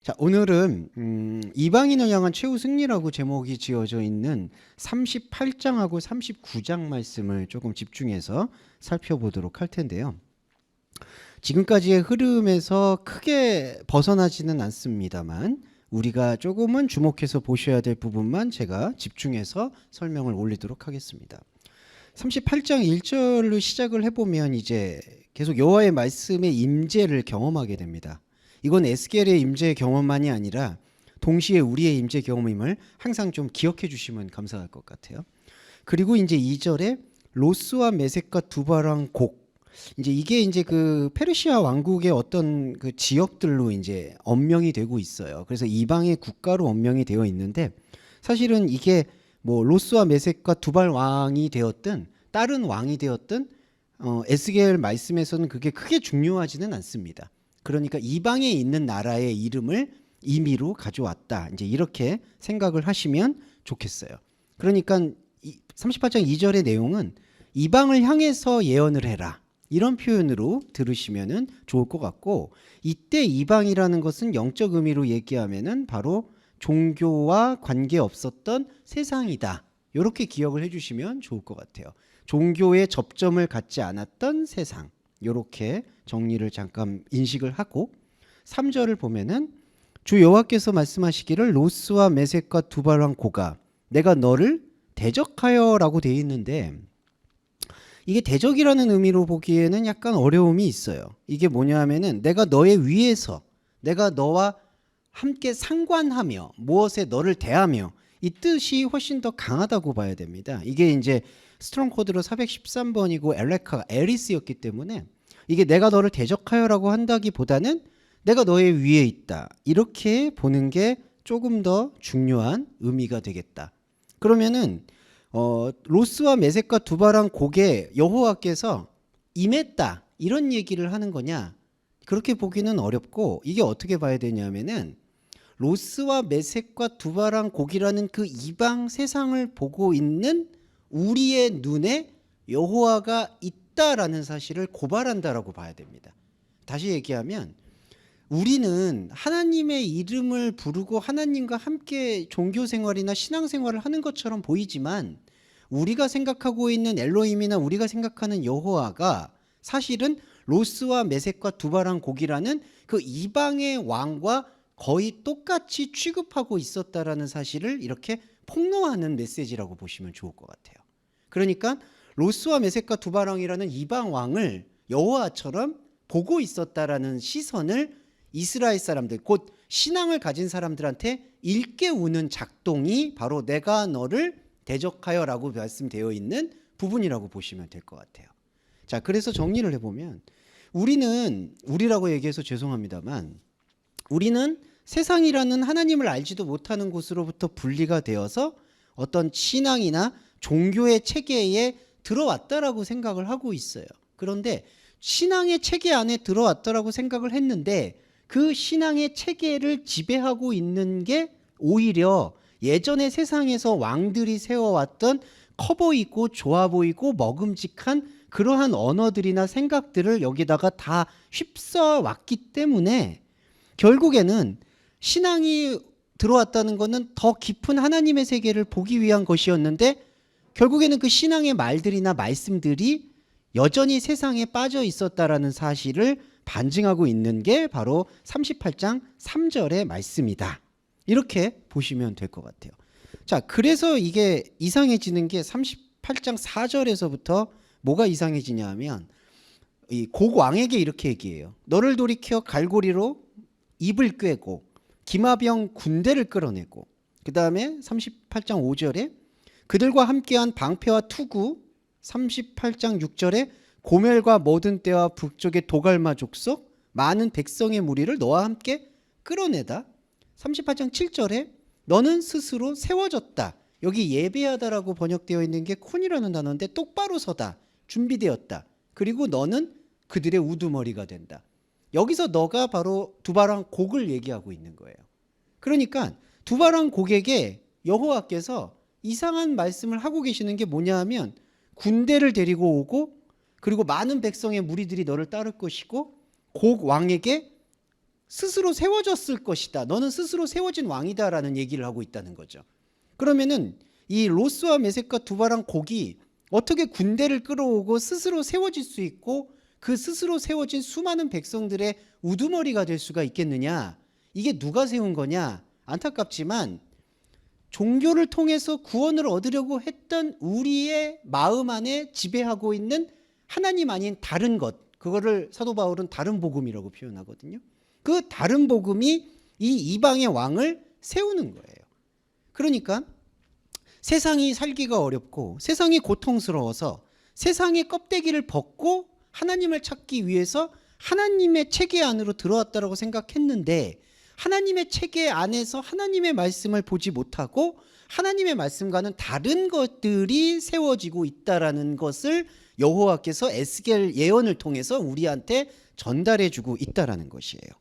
자, 오늘은 이방인을 향한 최후 승리라고 제목이 지어져 있는 38장하고 39장 말씀을 조금 집중해서 살펴보도록 할 텐데요. 지금까지의 흐름에서 크게 벗어나지는 않습니다만 우리가 조금은 주목해서 보셔야 될 부분만 제가 집중해서 설명을 올리도록 하겠습니다. 38장 1절로 시작을 해보면 이제 계속 여호와의 말씀의 임재를 경험하게 됩니다. 이건 에스겔의 임재 경험만이 아니라 동시에 우리의 임재 경험임을 항상 좀 기억해 주시면 감사할 것 같아요. 그리고 이제 2절에 로스와 메섹과 두바랑 곡, 이제 이게 이제 그 페르시아 왕국의 어떤 그 지역들로 이제 언명이 되고 있어요. 그래서 이방의 국가로 언명이 되어 있는데 사실은 이게 뭐 로스와 메섹과 두발 왕이 되었든 다른 왕이 되었든 에스겔 말씀에서는 그게 크게 중요하지는 않습니다. 그러니까 이방에 있는 나라의 이름을 임의로 가져왔다. 이제 이렇게 생각을 하시면 좋겠어요. 그러니까 38장 2절의 내용은 이방을 향해서 예언을 해라. 이런 표현으로 들으시면 좋을 것 같고, 이때 이방이라는 것은 영적 의미로 얘기하면은 바로 종교와 관계 없었던 세상이다. 이렇게 기억을 해주시면 좋을 것 같아요. 종교에 접점을 갖지 않았던 세상. 이렇게 정리를 잠깐 인식을 하고 3절을 보면은 주 여호와께서 말씀하시기를 로스와 메섹과 두발왕 고가 내가 너를 대적하여라고 되어 있는데, 이게 대적이라는 의미로 보기에는 약간 어려움이 있어요. 이게 뭐냐 하면은 내가 너의 위에서, 내가 너와 함께 상관하며 무엇에 너를 대하며, 이 뜻이 훨씬 더 강하다고 봐야 됩니다. 이게 이제 스트롱 코드로 413번이고 엘레카가 에리스였기 때문에 이게 내가 너를 대적하여라고 한다기보다는 내가 너의 위에 있다. 이렇게 보는 게 조금 더 중요한 의미가 되겠다. 그러면은 로스와 메섹과 두바랑 곡에 여호와께서 임했다. 이런 얘기를 하는 거냐? 그렇게 보기는 어렵고, 이게 어떻게 봐야 되냐면은 로스와 메섹과 두바랑 곡이라는 그 이방 세상을 보고 있는 우리의 눈에 여호와가 있다라는 사실을 고발한다라고 봐야 됩니다. 다시 얘기하면 우리는 하나님의 이름을 부르고 하나님과 함께 종교 생활이나 신앙 생활을 하는 것처럼 보이지만, 우리가 생각하고 있는 엘로힘이나 우리가 생각하는 여호와가 사실은 로스와 메섹과 두바랑 곡이라는 그 이방의 왕과 거의 똑같이 취급하고 있었다라는 사실을 이렇게 폭로하는 메시지라고 보시면 좋을 것 같아요. 그러니까 로스와 메섹과 두바랑이라는 이방 왕을 여호와처럼 보고 있었다라는 시선을 이스라엘 사람들, 곧 신앙을 가진 사람들한테 일깨우는 작동이 바로 내가 너를 대적하여라고 말씀되어 있는 부분이라고 보시면 될 것 같아요. 자, 그래서 정리를 해보면 우리라고 얘기해서 죄송합니다만, 우리는 세상이라는 하나님을 알지도 못하는 곳으로부터 분리가 되어서 어떤 신앙이나 종교의 체계에 들어왔다라고 생각을 하고 있어요. 그런데 신앙의 체계 안에 들어왔다라고 생각을 했는데 그 신앙의 체계를 지배하고 있는 게 오히려 예전의 세상에서 왕들이 세워왔던 커 보이고 좋아 보이고 먹음직한 그러한 언어들이나 생각들을 여기다가 다 휩싸 왔기 때문에 결국에는 신앙이 들어왔다는 것은 더 깊은 하나님의 세계를 보기 위한 것이었는데, 결국에는 그 신앙의 말들이나 말씀들이 여전히 세상에 빠져 있었다라는 사실을 반증하고 있는 게 바로 38장 3절의 말씀이다. 이렇게 보시면 될 것 같아요. 자, 그래서 이게 이상해지는 게 38장 4절에서부터 뭐가 이상해지냐 하면 이 곡왕에게 이렇게 얘기해요. 너를 돌이켜 갈고리로 입을 꿰고 기마병 군대를 끌어내고, 그 다음에 38장 5절에 그들과 함께한 방패와 투구, 38장 6절에 고멜과 모든 때와 북쪽의 도갈마 족속 많은 백성의 무리를 너와 함께 끌어내다, 38장 7절에 너는 스스로 세워졌다. 여기 예배하다라고 번역되어 있는 게 콘이라는 단어인데 똑바로 서다, 준비되었다. 그리고 너는 그들의 우두머리가 된다. 여기서 너가 바로 두바랑 곡을 얘기하고 있는 거예요. 그러니까 두바랑 곡에게 여호와께서 이상한 말씀을 하고 계시는 게 뭐냐 하면 군대를 데리고 오고 그리고 많은 백성의 무리들이 너를 따를 것이고 곡 왕에게 스스로 세워졌을 것이다. 너는 스스로 세워진 왕이다라는 얘기를 하고 있다는 거죠. 그러면은 이 로스와 메섹과 두바랑 곡이 어떻게 군대를 끌어오고 스스로 세워질 수 있고 그 스스로 세워진 수많은 백성들의 우두머리가 될 수가 있겠느냐? 이게 누가 세운 거냐? 안타깝지만 종교를 통해서 구원을 얻으려고 했던 우리의 마음 안에 지배하고 있는 하나님 아닌 다른 것, 그거를 사도 바울은 다른 복음이라고 표현하거든요. 그 다른 복음이 이 이방의 왕을 세우는 거예요. 그러니까 세상이 살기가 어렵고 세상이 고통스러워서 세상의 껍데기를 벗고 하나님을 찾기 위해서 하나님의 체계 안으로 들어왔다라고 생각했는데 하나님의 체계 안에서 하나님의 말씀을 보지 못하고 하나님의 말씀과는 다른 것들이 세워지고 있다라는 것을 여호와께서 에스겔 예언을 통해서 우리한테 전달해주고 있다라는 것이에요.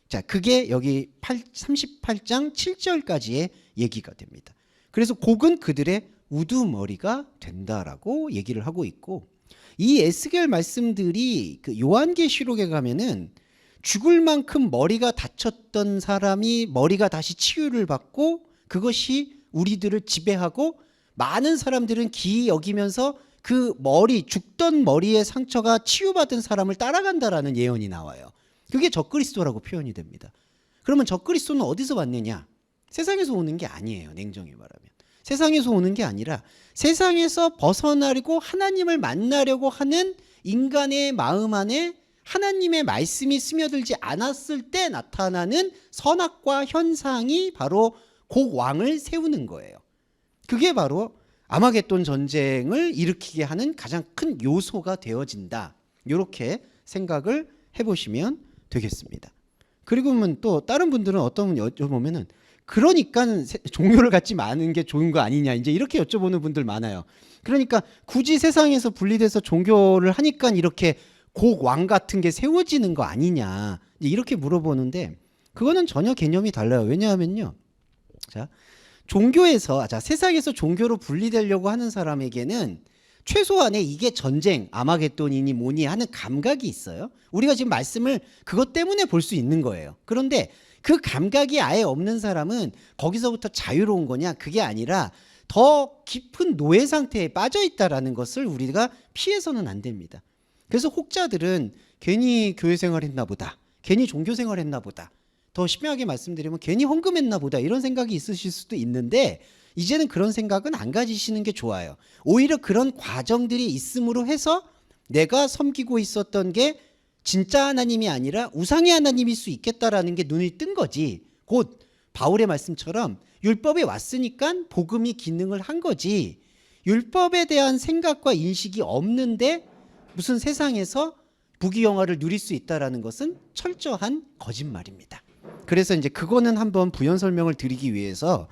자, 그게 여기 38장 7절까지의 얘기가 됩니다. 그래서 곡은 그들의 우두머리가 된다라고 얘기를 하고 있고, 이 에스겔 말씀들이 그 요한계시록에 가면은 죽을 만큼 머리가 다쳤던 사람이 머리가 다시 치유를 받고 그것이 우리들을 지배하고 많은 사람들은 기이 여기면서 그 머리, 죽던 머리의 상처가 치유받은 사람을 따라간다라는 예언이 나와요. 그게 적그리스도라고 표현이 됩니다. 그러면 적그리스도는 어디서 왔느냐? 세상에서 오는 게 아니에요. 냉정히 말하면. 세상에서 오는 게 아니라 세상에서 벗어나려고 하나님을 만나려고 하는 인간의 마음 안에 하나님의 말씀이 스며들지 않았을 때 나타나는 선악과 현상이 바로 곡 왕을 세우는 거예요. 그게 바로 아마겟돈 전쟁을 일으키게 하는 가장 큰 요소가 되어진다. 이렇게 생각을 해보시면 되겠습니다. 그리고 또 다른 분들은 어떤 분 여쭤보면은 그러니까 종교를 갖지 마는 게 좋은 거 아니냐 이제 이렇게 여쭤보는 분들 많아요. 그러니까 굳이 세상에서 분리돼서 종교를 하니까 이렇게 곡 왕 같은 게 세워지는 거 아니냐 이렇게 물어보는데 그거는 전혀 개념이 달라요. 왜냐하면요, 자 종교에서 세상에서 종교로 분리되려고 하는 사람에게는 최소한의 이게 전쟁, 아마겟돈이니 뭐니 하는 감각이 있어요. 우리가 지금 말씀을 그것 때문에 볼 수 있는 거예요. 그런데 그 감각이 아예 없는 사람은 거기서부터 자유로운 거냐? 그게 아니라 더 깊은 노예 상태에 빠져 있다라는 것을 우리가 피해서는 안 됩니다. 그래서 혹자들은 괜히 교회 생활했나 보다, 괜히 종교 생활했나 보다, 더 심하게 말씀드리면 괜히 헌금했나 보다 이런 생각이 있으실 수도 있는데 이제는 그런 생각은 안 가지시는 게 좋아요. 오히려 그런 과정들이 있음으로 해서 내가 섬기고 있었던 게 진짜 하나님이 아니라 우상의 하나님일 수 있겠다라는 게 눈이 뜬 거지. 곧 바울의 말씀처럼 율법이 왔으니까 복음이 기능을 한 거지. 율법에 대한 생각과 인식이 없는데 무슨 세상에서 부귀영화를 누릴 수 있다라는 것은 철저한 거짓말입니다. 그래서 이제 그거는 한번 부연 설명을 드리기 위해서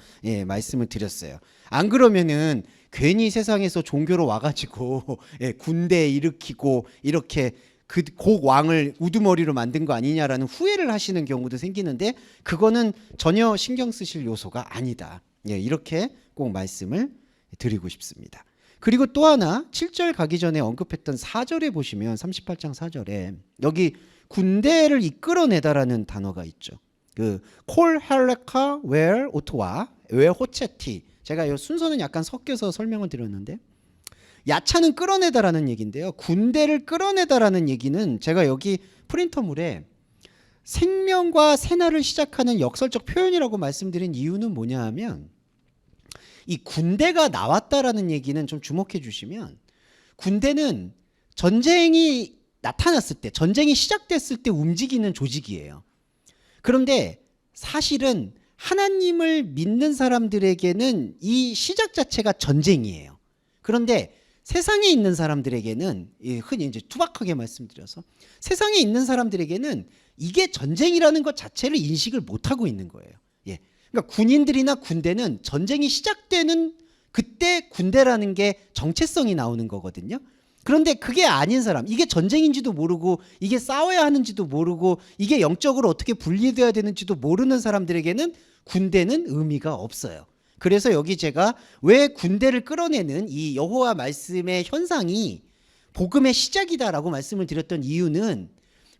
말씀을 드렸어요. 안 그러면은 괜히 세상에서 종교로 와가지고 군대 일으키고 이렇게 그 곡 왕을 우두머리로 만든 거 아니냐라는 후회를 하시는 경우도 생기는데 그거는 전혀 신경 쓰실 요소가 아니다. 이렇게 꼭 말씀을 드리고 싶습니다. 그리고 또 하나 7절 가기 전에 언급했던 4절에 보시면 38장 4절에 여기 군대를 이끌어내다라는 단어가 있죠. 그 콜 헬레카 웰 오토와 웰 호체티, 제가 이 순서는 약간 섞여서 설명을 드렸는데 야차는 끌어내다라는 얘기인데요. 군대를 끌어내다라는 얘기는 제가 여기 프린터물에 생명과 새날을 시작하는 역설적 표현이라고 말씀드린 이유는 뭐냐 하면 이 군대가 나왔다라는 얘기는 좀 주목해 주시면 군대는 전쟁이 나타났을 때, 전쟁이 시작됐을 때 움직이는 조직이에요. 그런데 사실은 하나님을 믿는 사람들에게는 이 시작 자체가 전쟁이에요. 그런데 세상에 있는 사람들에게는, 흔히 이제 투박하게 말씀드려서 세상에 있는 사람들에게는 이게 전쟁이라는 것 자체를 인식을 못하고 있는 거예요. 그러니까 군인들이나 군대는 전쟁이 시작되는 그때 군대라는 게 정체성이 나오는 거거든요. 그런데 그게 아닌 사람, 이게 전쟁인지도 모르고 이게 싸워야 하는지도 모르고 이게 영적으로 어떻게 분리돼야 되는지도 모르는 사람들에게는 군대는 의미가 없어요. 그래서 여기 제가 왜 군대를 끌어내는 이 여호와 말씀의 현상이 복음의 시작이다라고 말씀을 드렸던 이유는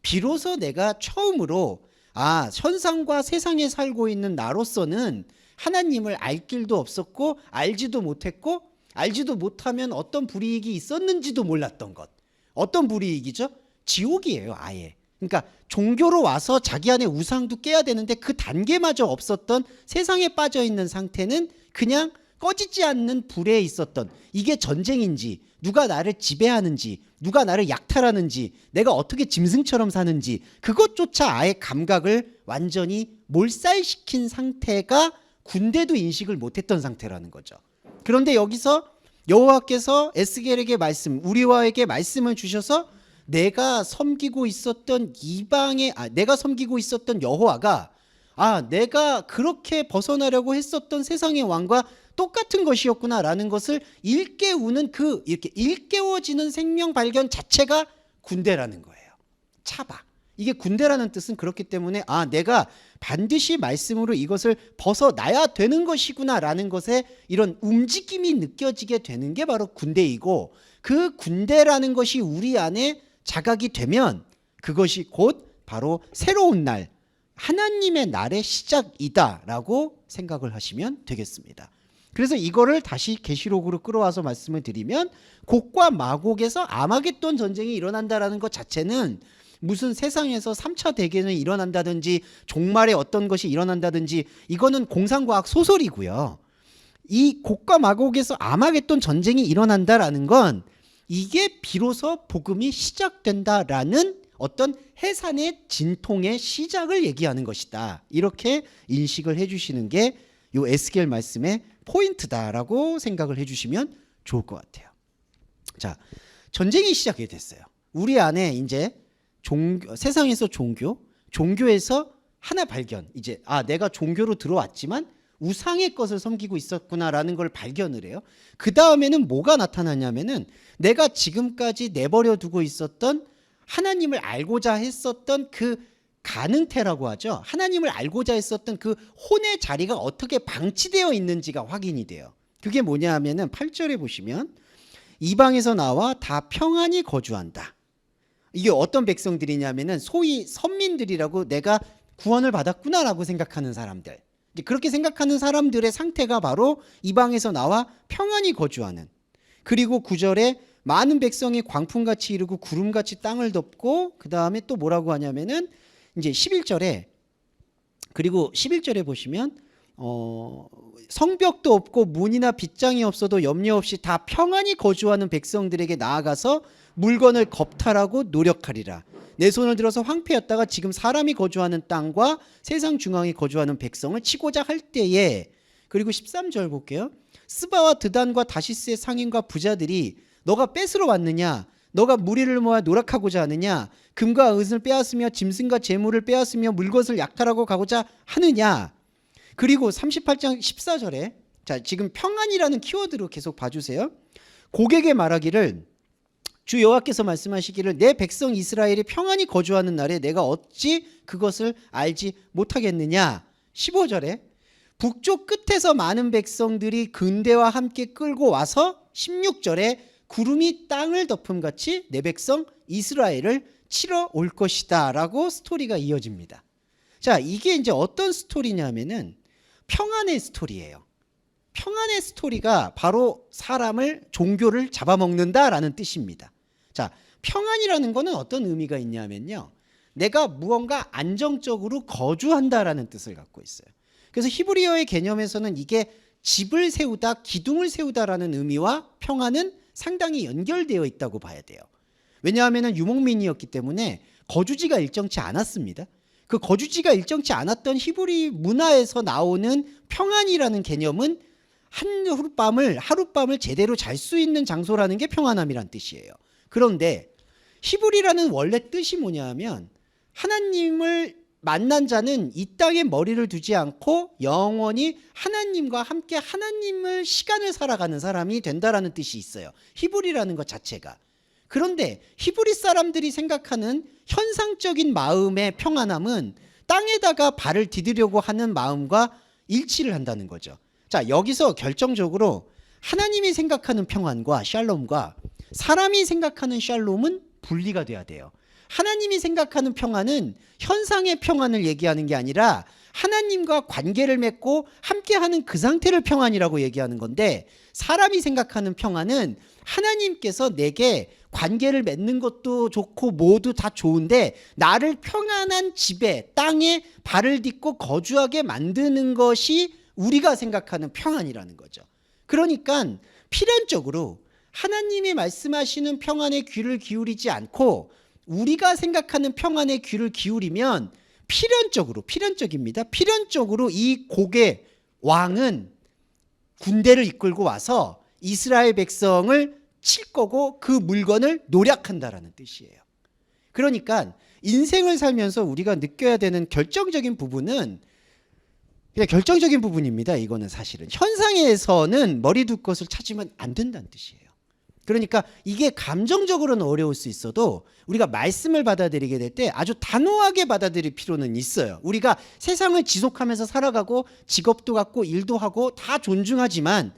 비로소 내가 처음으로 아, 현상과 세상에 살고 있는 나로서는 하나님을 알 길도 없었고 알지도 못했고 알지도 못하면 어떤 불이익이 있었는지도 몰랐던 것. 어떤 불이익이죠? 지옥이에요, 아예. 그러니까 종교로 와서 자기 안에 우상도 깨야 되는데 그 단계마저 없었던 세상에 빠져 있는 상태는 그냥 꺼지지 않는 불에 있었던, 이게 전쟁인지, 누가 나를 지배하는지, 누가 나를 약탈하는지, 내가 어떻게 짐승처럼 사는지 그것조차 아예 감각을 완전히 몰살시킨 상태가 군대도 인식을 못했던 상태라는 거죠. 그런데 여기서 여호와께서 에스겔에게 우리와에게 말씀을 주셔서 내가 섬기고 있었던 내가 섬기고 있었던 여호와가 내가 그렇게 벗어나려고 했었던 세상의 왕과 똑같은 것이었구나라는 것을 일깨우는 이렇게 일깨워지는 생명 발견 자체가 군대라는 거예요. 차박. 이게 군대라는 뜻은 그렇기 때문에 내가 반드시 말씀으로 이것을 벗어나야 되는 것이구나라는 것에 이런 움직임이 느껴지게 되는 게 바로 군대이고, 그 군대라는 것이 우리 안에 자각이 되면 그것이 곧 바로 새로운 날, 하나님의 날의 시작이다라고 생각을 하시면 되겠습니다. 그래서 이거를 다시 계시록으로 끌어와서 말씀을 드리면, 곡과 마곡에서 아마겟돈 전쟁이 일어난다라는 것 자체는 무슨 세상에서 3차 대전이 일어난다든지 종말에 어떤 것이 일어난다든지 이거는 공상과학 소설이고요. 이 곡과 마곡에서 아마겟돈 전쟁이 일어난다라는 건 이게 비로소 복음이 시작된다라는 어떤 해산의 진통의 시작을 얘기하는 것이다. 이렇게 인식을 해주시는 게 요 에스겔 말씀의 포인트다라고 생각을 해주시면 좋을 것 같아요. 자, 전쟁이 시작이 됐어요. 우리 안에 이제 세상에서 종교에서 하나 발견. 이제 내가 종교로 들어왔지만 우상의 것을 섬기고 있었구나라는 걸 발견을 해요. 그 다음에는 뭐가 나타나냐면은 내가 지금까지 내버려 두고 있었던 하나님을 알고자 했었던 그 가능태라고 하죠. 하나님을 알고자 했었던 그 혼의 자리가 어떻게 방치되어 있는지가 확인이 돼요. 그게 뭐냐 하면은 8절에 보시면 이방에서 나와 다 평안히 거주한다. 이게 어떤 백성들이냐면은 소위 선민들이라고, 내가 구원을 받았구나라고 생각하는 사람들. 그렇게 생각하는 사람들의 상태가 바로 이방에서 나와 평안히 거주하는. 그리고 9절에 많은 백성이 광풍같이 이르고 구름같이 땅을 덮고, 그 다음에 또 뭐라고 하냐면은 이제 11절에, 그리고 11절에 보시면 성벽도 없고 문이나 빗장이 없어도 염려 없이 다 평안히 거주하는 백성들에게 나아가서 물건을 겁탈하고 노력하리라. 내 손을 들어서 황폐였다가 지금 사람이 거주하는 땅과 세상 중앙에 거주하는 백성을 치고자 할 때에, 그리고 13절 볼게요. 스바와 드단과 다시스의 상인과 부자들이 너가 뺏으러 왔느냐? 너가 무리를 모아 노력하고자 하느냐? 금과 은을 빼앗으며 짐승과 재물을 빼앗으며 물것을 약탈하고 가고자 하느냐? 그리고 38장 14절에 자, 지금 평안이라는 키워드로 계속 봐주세요. 고객에 말하기를, 주 여호와께서 말씀하시기를, 내 백성 이스라엘이 평안히 거주하는 날에 내가 어찌 그것을 알지 못하겠느냐. 15절에 북쪽 끝에서 많은 백성들이 근대와 함께 끌고 와서 16절에 구름이 땅을 덮음같이 내 백성 이스라엘을 치러 올 것이다 라고 스토리가 이어집니다. 자, 이게 이제 어떤 스토리냐면은 평안의 스토리예요. 평안의 스토리가 바로 사람을, 종교를 잡아먹는다라는 뜻입니다. 자, 평안이라는 거는 어떤 의미가 있냐면요, 내가 무언가 안정적으로 거주한다라는 뜻을 갖고 있어요. 그래서 히브리어의 개념에서는 이게 집을 세우다, 기둥을 세우다라는 의미와 평안은 상당히 연결되어 있다고 봐야 돼요. 왜냐하면 유목민이었기 때문에 거주지가 일정치 않았습니다. 그 거주지가 일정치 않았던 히브리 문화에서 나오는 평안이라는 개념은 하룻밤을 제대로 잘 수 있는 장소라는 게 평안함이란 뜻이에요. 그런데 히브리라는 원래 뜻이 뭐냐 하면, 하나님을 만난 자는 이 땅에 머리를 두지 않고 영원히 하나님과 함께 하나님을 시간을 살아가는 사람이 된다라는 뜻이 있어요. 히브리라는 것 자체가. 그런데 히브리 사람들이 생각하는 현상적인 마음의 평안함은 땅에다가 발을 디디려고 하는 마음과 일치를 한다는 거죠. 자, 여기서 결정적으로 하나님이 생각하는 평안과 샬롬과 사람이 생각하는 샬롬은 분리가 돼야 돼요. 하나님이 생각하는 평안은 현상의 평안을 얘기하는 게 아니라 하나님과 관계를 맺고 함께하는 그 상태를 평안이라고 얘기하는 건데, 사람이 생각하는 평안은 하나님께서 내게 관계를 맺는 것도 좋고 모두 다 좋은데 나를 평안한 집에, 땅에 발을 딛고 거주하게 만드는 것이 우리가 생각하는 평안이라는 거죠. 그러니까 필연적으로 하나님이 말씀하시는 평안에 귀를 기울이지 않고 우리가 생각하는 평안에 귀를 기울이면 필연적입니다. 필연적으로 이 곡의 왕은 군대를 이끌고 와서 이스라엘 백성을 칠 거고 그 물건을 노략한다라는 뜻이에요. 그러니까 인생을 살면서 우리가 느껴야 되는 결정적인 부분은 그냥 결정적인 부분입니다. 이거는 사실은 현상에서는 머리 둘 것을 찾으면 안 된다는 뜻이에요. 그러니까 이게 감정적으로는 어려울 수 있어도 우리가 말씀을 받아들이게 될 때 아주 단호하게 받아들일 필요는 있어요. 우리가 세상을 지속하면서 살아가고 직업도 갖고 일도 하고 다 존중하지만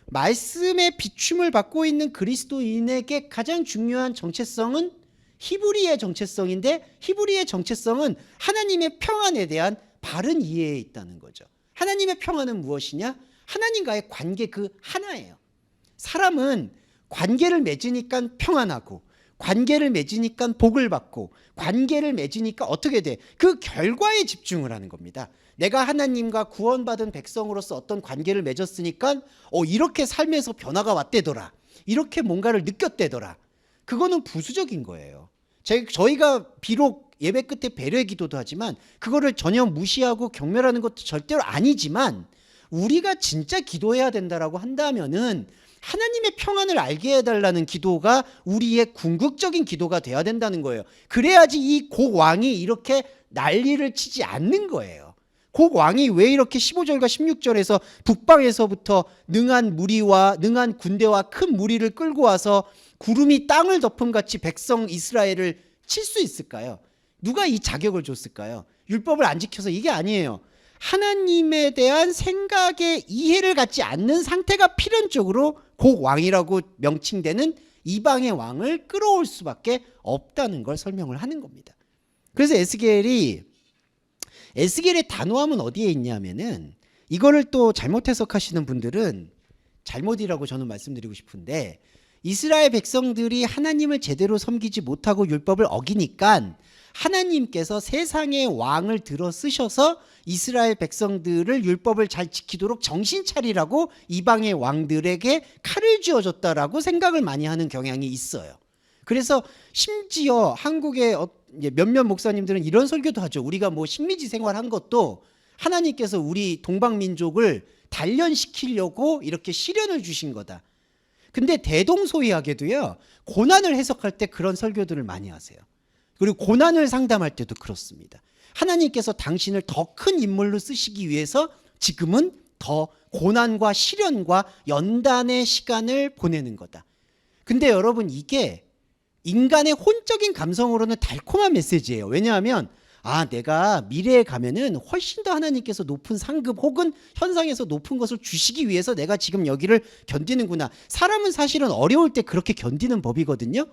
말씀의 비춤을 받고 있는 그리스도인에게 가장 중요한 정체성은 히브리의 정체성인데, 히브리의 정체성은 하나님의 평안에 대한 바른 이해에 있다는 거죠. 하나님의 평안은 무엇이냐? 하나님과의 관계 그 하나예요. 사람은 관계를 맺으니까 평안하고, 관계를 맺으니까 복을 받고, 관계를 맺으니까 어떻게 돼? 그 결과에 집중을 하는 겁니다. 내가 하나님과 구원받은 백성으로서 어떤 관계를 맺었으니까 이렇게 삶에서 변화가 왔대더라, 이렇게 뭔가를 느꼈대더라. 그거는 부수적인 거예요. 저희가 비록 예배 끝에 배려의 기도도 하지만 그거를 전혀 무시하고 경멸하는 것도 절대로 아니지만, 우리가 진짜 기도해야 된다라고 한다면은 하나님의 평안을 알게 해달라는 기도가 우리의 궁극적인 기도가 돼야 된다는 거예요. 그래야지 이 곡 왕이 이렇게 난리를 치지 않는 거예요. 곡 왕이 왜 이렇게 15절과 16절에서 북방에서부터 능한 무리와 능한 군대와 큰 무리를 끌고 와서 구름이 땅을 덮음같이 백성 이스라엘을 칠 수 있을까요? 누가 이 자격을 줬을까요? 율법을 안 지켜서 이게 아니에요. 하나님에 대한 생각의 이해를 갖지 않는 상태가 필연적으로 곡 왕이라고 명칭되는 이방의 왕을 끌어올 수밖에 없다는 걸 설명을 하는 겁니다. 그래서 에스겔의 단호함은 어디에 있냐면은, 이거를 또 잘못 해석하시는 분들은 잘못이라고 저는 말씀드리고 싶은데, 이스라엘 백성들이 하나님을 제대로 섬기지 못하고 율법을 어기니까 하나님께서 세상의 왕을 들어 쓰셔서 이스라엘 백성들을 율법을 잘 지키도록 정신 차리라고 이방의 왕들에게 칼을 쥐어줬다라고 생각을 많이 하는 경향이 있어요. 그래서 심지어 한국의 몇몇 목사님들은 이런 설교도 하죠. 우리가 뭐 식민지 생활한 것도 하나님께서 우리 동방민족을 단련시키려고 이렇게 시련을 주신 거다. 근데 대동소이하게도요, 고난을 해석할 때 그런 설교들을 많이 하세요. 그리고 고난을 상담할 때도 그렇습니다. 하나님께서 당신을 더 큰 인물로 쓰시기 위해서 지금은 더 고난과 시련과 연단의 시간을 보내는 거다. 근데 여러분, 이게 인간의 혼적인 감성으로는 달콤한 메시지예요. 왜냐하면 내가 미래에 가면은 훨씬 더 하나님께서 높은 상급 혹은 현상에서 높은 것을 주시기 위해서 내가 지금 여기를 견디는구나. 사람은 사실은 어려울 때 그렇게 견디는 법이거든요.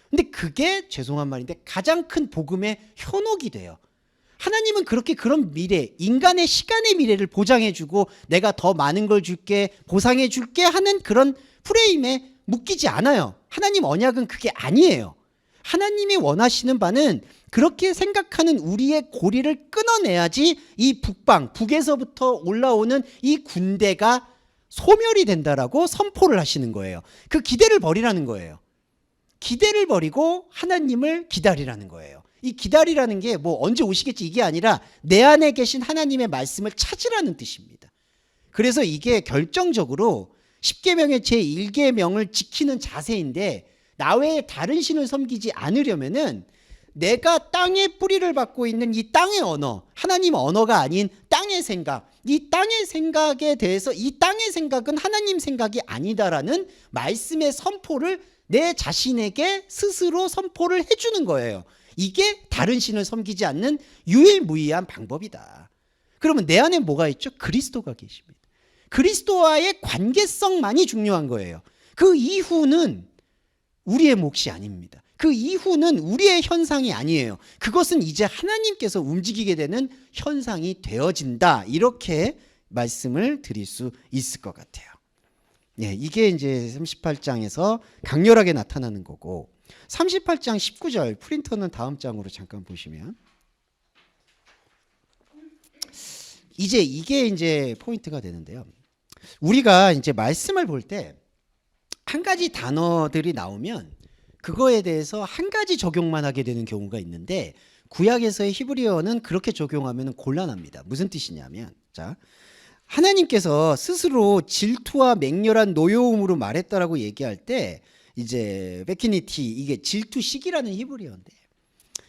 근데 그게 죄송한 말인데 가장 큰 복음의 현혹이 돼요. 하나님은 그렇게 그런 미래, 인간의 시간의 미래를 보장해주고 내가 더 많은 걸 줄게, 보상해줄게 하는 그런 프레임에 묶이지 않아요. 하나님 언약은 그게 아니에요. 하나님이 원하시는 바는 그렇게 생각하는 우리의 고리를 끊어내야지 이 북에서부터 올라오는 이 군대가 소멸이 된다라고 선포를 하시는 거예요. 그 기대를 버리라는 거예요. 기대를 버리고 하나님을 기다리라는 거예요. 이 기다리라는 게 뭐 언제 오시겠지 이게 아니라 내 안에 계신 하나님의 말씀을 찾으라는 뜻입니다. 그래서 이게 결정적으로 십계명의 제1계명을 지키는 자세인데, 나 외에 다른 신을 섬기지 않으려면은 내가 땅의 뿌리를 받고 있는 이 땅의 언어, 하나님 언어가 아닌 땅의 생각, 이 땅의 생각에 대해서 이 땅의 생각은 하나님 생각이 아니다라는 말씀의 선포를 내 자신에게 스스로 선포를 해주는 거예요. 이게 다른 신을 섬기지 않는 유일무이한 방법이다. 그러면 내 안에 뭐가 있죠? 그리스도가 계십니다. 그리스도와의 관계성만이 중요한 거예요. 그 이후는 우리의 몫이 아닙니다. 그 이후는 우리의 현상이 아니에요. 그것은 이제 하나님께서 움직이게 되는 현상이 되어진다. 이렇게 말씀을 드릴 수 있을 것 같아요. 예, 이게 이제 38장에서 강렬하게 나타나는 거고, 38장 19절 프린터는 다음 장으로 잠깐 보시면 이게 이제 포인트가 되는데요. 우리가 이제 말씀을 볼 때 한 가지 단어들이 나오면 그거에 대해서 한 가지 적용만 하게 되는 경우가 있는데, 구약에서의 히브리어는 그렇게 적용하면 곤란합니다. 무슨 뜻이냐면, 자, 하나님께서 스스로 질투와 맹렬한 노여움으로 말했다라고 얘기할 때 이제 베키니티, 이게 질투식이라는 히브리어인데,